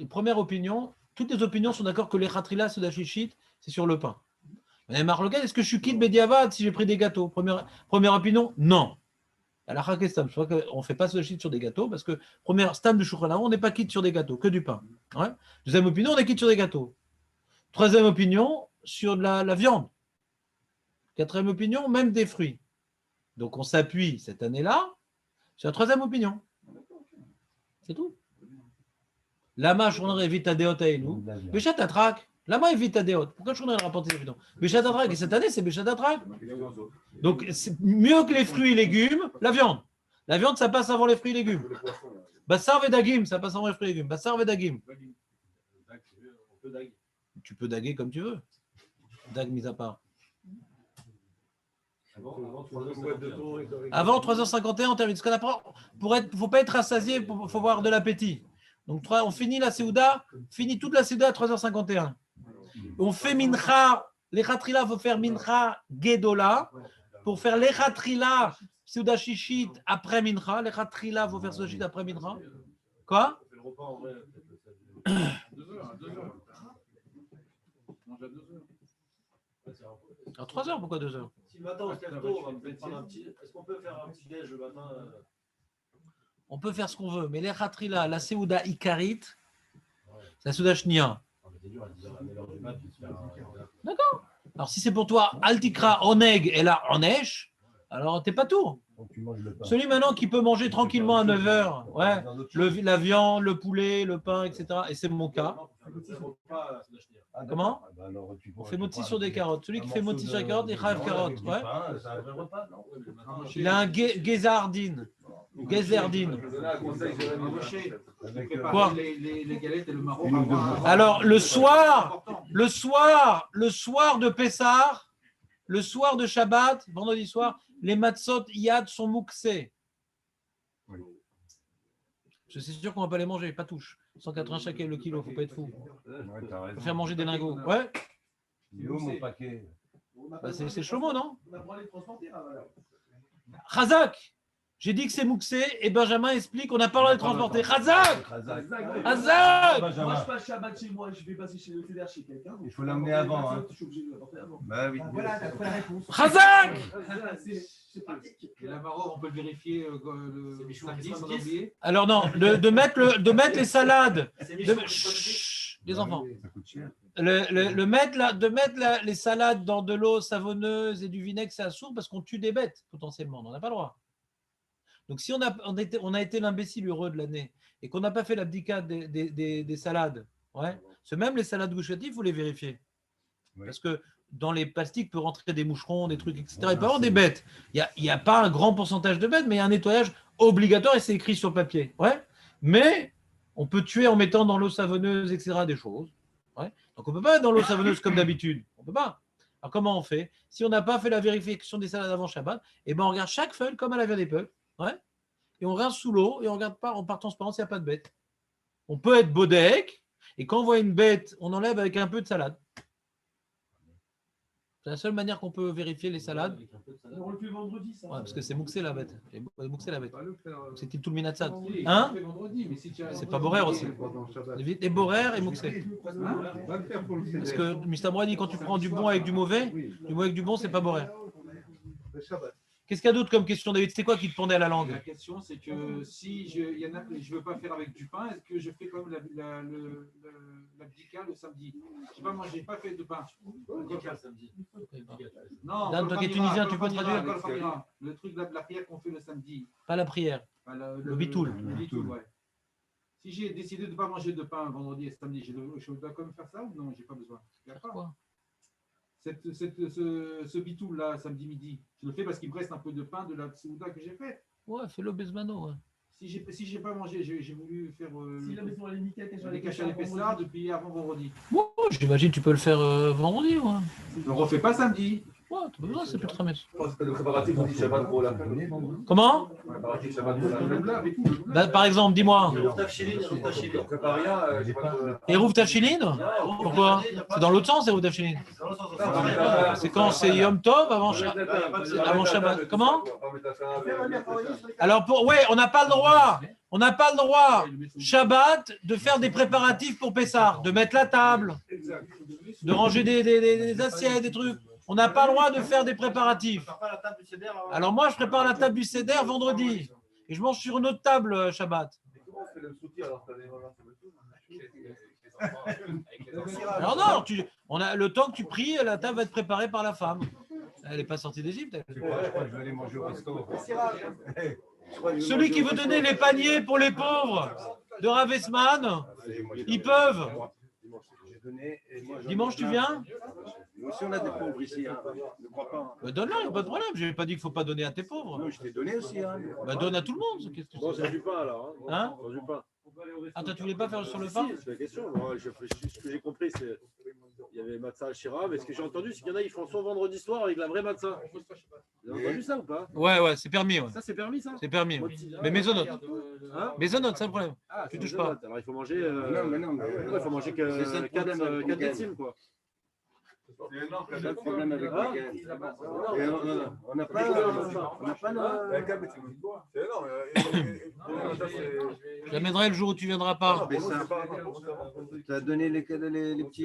Première opinion, toutes les opinions sont d'accord que les Khatrila, Soda Shlichit, c'est sur le pain. Mais Marloquet, est-ce que je suis quitte Bediavad si j'ai pris des gâteaux? Première opinion, non. Alors, je crois qu'on ne fait pas Soda Shlichit sur des gâteaux parce que, première stam du Shulchan Aruch, on n'est pas quitte sur des gâteaux, que du pain. Ouais. Deuxième opinion, on est quitte sur des gâteaux. Troisième opinion, sur de la viande. Quatrième opinion, même des fruits. Donc, on s'appuie cette année-là sur la troisième opinion. C'est tout. Lama, je voudrais éviter à Deot à Elou. Béchat Atrak. Lama évite à Deot. Pourquoi je voudrais rapporter cette opinion? Béchat Atrak. Et cette année, c'est Béchat Atrak. Donc, c'est mieux que les fruits et légumes, la viande. La viande, ça passe avant les fruits et légumes. Bassar Vedagim, ça passe avant les fruits et légumes. Bassar Vedagim. On peut daguer. Tu peux daguer comme tu veux. Dag mis à part. Avant 3h51, on termine. Il ne faut pas être rassasié, il faut avoir de l'appétit. Donc, on finit la Séouda, finit toute la Séouda à 3h51. On fait Mincha, les Khatrila, il faut faire Mincha Gedola. Pour faire les Khatrila, Séouda Shishit après Mincha. Les Khatrila, il faut faire Séouda Shishit après Mincha. Quoi? On fait le repas en vrai. 2h, 2h. On mange à 2h. Alors 3h, pourquoi 2h? Si le matin on se lève tôt, on va peut-être prendre un petit. Est-ce qu'on peut faire un petit déj le matin? On peut faire ce qu'on veut, mais les Khatrila, la Séouda Ikarit, c'est la Séouda Shnia. D'accord. Alors si c'est pour toi, Altikra Oneg et là Onesh, alors t'es pas tout. Celui maintenant qui peut manger tranquillement à 9h, la viande, le poulet, le pain, etc. Et c'est mon cas. Comment? On fait moti sur des carottes. Celui qui fait moti sur les carottes, il chayav carottes. Ouais. Il a un Gezardine. Gezardine. Quoi? Les galettes et le marron. Alors le soir de Pessah, le soir de Shabbat, vendredi soir, les matzot yad sont mouxés. Je suis sûr qu'on ne va pas les manger, pas touche. 180 shekels le kilo, faut pas être fou. Faut faire manger des lingots. Ouais. Mon paquet. Bah, c'est Shlomo, non? Chazak. J'ai dit que c'est mouxé et Benjamin explique qu'on n'a pas le droit de transporter. Chazak. Chazak. Moi, je passe Shabbat chez moi, je vais passer chez le fédère chez quelqu'un. Il faut l'amener avant. Je suis obligé de l'apporter avant. Bah oui. Voilà, t'as trouvé la réponse. Chazak. C'est pratique. Et la marron, on peut le vérifier le samedi sans oublier. Alors non, de mettre les salades. Les enfants. Ça coûte cher. De mettre les salades dans de l'eau savonneuse et du vinaigre, c'est assourd parce qu'on tue des bêtes potentiellement. On n'en a pas le droit. Donc si on a été l'imbécile heureux de l'année et qu'on n'a pas fait l'abdicat des salades, c'est même les salades gouchatives, il faut les vérifier. Oui. Parce que dans les plastiques peut rentrer des moucherons, des trucs, etc. Il peut y avoir des bêtes. Il n'y a pas un grand pourcentage de bêtes, mais il y a un nettoyage obligatoire et c'est écrit sur papier. Mais on peut tuer en mettant dans l'eau savonneuse, etc. des choses. Donc on ne peut pas mettre dans l'eau savonneuse comme d'habitude. On ne peut pas. Alors comment on fait? Si on n'a pas fait la vérification des salades avant Shabbat, on regarde chaque feuille comme à la viande des peuples. Et on rince sous l'eau et on regarde pas, on part transparence, il n'y a pas de bête. On peut être bodek et quand on voit une bête, on enlève avec un peu de salade. C'est la seule manière qu'on peut vérifier les salades. On le fait vendredi, ça. Parce que c'est mouxé la bête. Mouxé la bête. C'est tout le minatsad. Hein? C'est pas borer aussi. Les borer et mouxé. Parce que Mistamora dit quand tu prends du bon avec du mauvais, du mauvais avec du bon, c'est pas borer. Qu'est-ce qu'il y a d'autre comme question, David? C'est quoi qui te pendait à la langue? La question, c'est que si je ne veux pas faire avec du pain, est-ce que je fais quand même l'abdika le samedi? Je n'ai pas fait de pain. L'abdika le samedi. Non, Dan, toi qui es tunisien, tu peux traduire? Le truc de la prière qu'on fait le samedi. Pas la prière. Le bitoul. Le bitoul, ouais. Si j'ai décidé de ne pas manger de pain vendredi et samedi, je dois quand même faire ça ou non? Je n'ai pas besoin. Quoi? Ce bitoul là, samedi midi, je le fais parce qu'il me reste un peu de pain de la souda que j'ai faite. Ouais, fais-le Besmano. Si j'ai pas mangé, j'ai voulu faire Si la maison elle est nickel, t'es sur les cachets à l'épaisseur depuis avant vendredi. Bon, j'imagine que tu peux le faire vendredi. Ouais. On refait pas samedi. Ouais, t'as pas besoin, c'est plus très bien. C'est pas le préparatif, on dit Shabbat pour la fin. Comment? Préparatif Shabbat pour la fin. Bah, par exemple, dis-moi. On prépare rien, j'ai pas de- Eruv Tafshilin? Pourquoi? C'est dans l'autre sens, Eruv Tafshilin. C'est quand c'est Yom Tov avant Shabbat. Comment? Alors, ouais, on n'a pas le droit. On n'a pas le droit, Shabbat, de faire des préparatifs pour Pessah, de mettre la table, de ranger des assiettes, des trucs. On n'a pas le droit de faire des préparatifs. Alors moi, je prépare la table du Seder vendredi. Et je mange sur une autre table Shabbat. C'est le soutien alors, Alors non, on a le temps que tu pries, la table va être préparée par la femme. Elle n'est pas sortie d'Égypte. Je crois que je vais aller manger au resto. Celui qui veut donner les paniers pour les pauvres de Rav Esman, ils peuvent. Dimanche, tu viens? Nous aussi, on a des pauvres ici. Hein. Ne crois pas. Bah, donne-leur, il n'y a pas de problème. Je n'ai pas dit qu'il ne faut pas donner à tes pauvres. Non, je t'ai donné aussi. Hein. Bah, donne à tout le monde. Qu'est-ce que Bon, c'est? c'est du pain alors. Hein? C'est du pain. Ah, toi, tu voulais pas faire sur le pain? C'est la question. Moi, ce que j'ai compris, c'est il y avait Matzah al-Shira, mais ce que j'ai entendu, c'est qu'il y en a, ils font son vendredi soir avec la vraie Matzah. Vous avez entendu ça ou pas? Ouais, c'est permis. Ouais. Ça, c'est permis, ça? C'est permis. Ouais. Mais maisonnote. Hein? Maisonnote, c'est un problème. Ah, Tu touches pas. Alors, il faut manger. Non. Il faut manger que 4 décimes, quoi. Pas de problème avec Hein? les gars. On n'a pas. On n'a pas C'est énorme. J'amènerai le jour où tu viendras pas. Tu as donné les petits.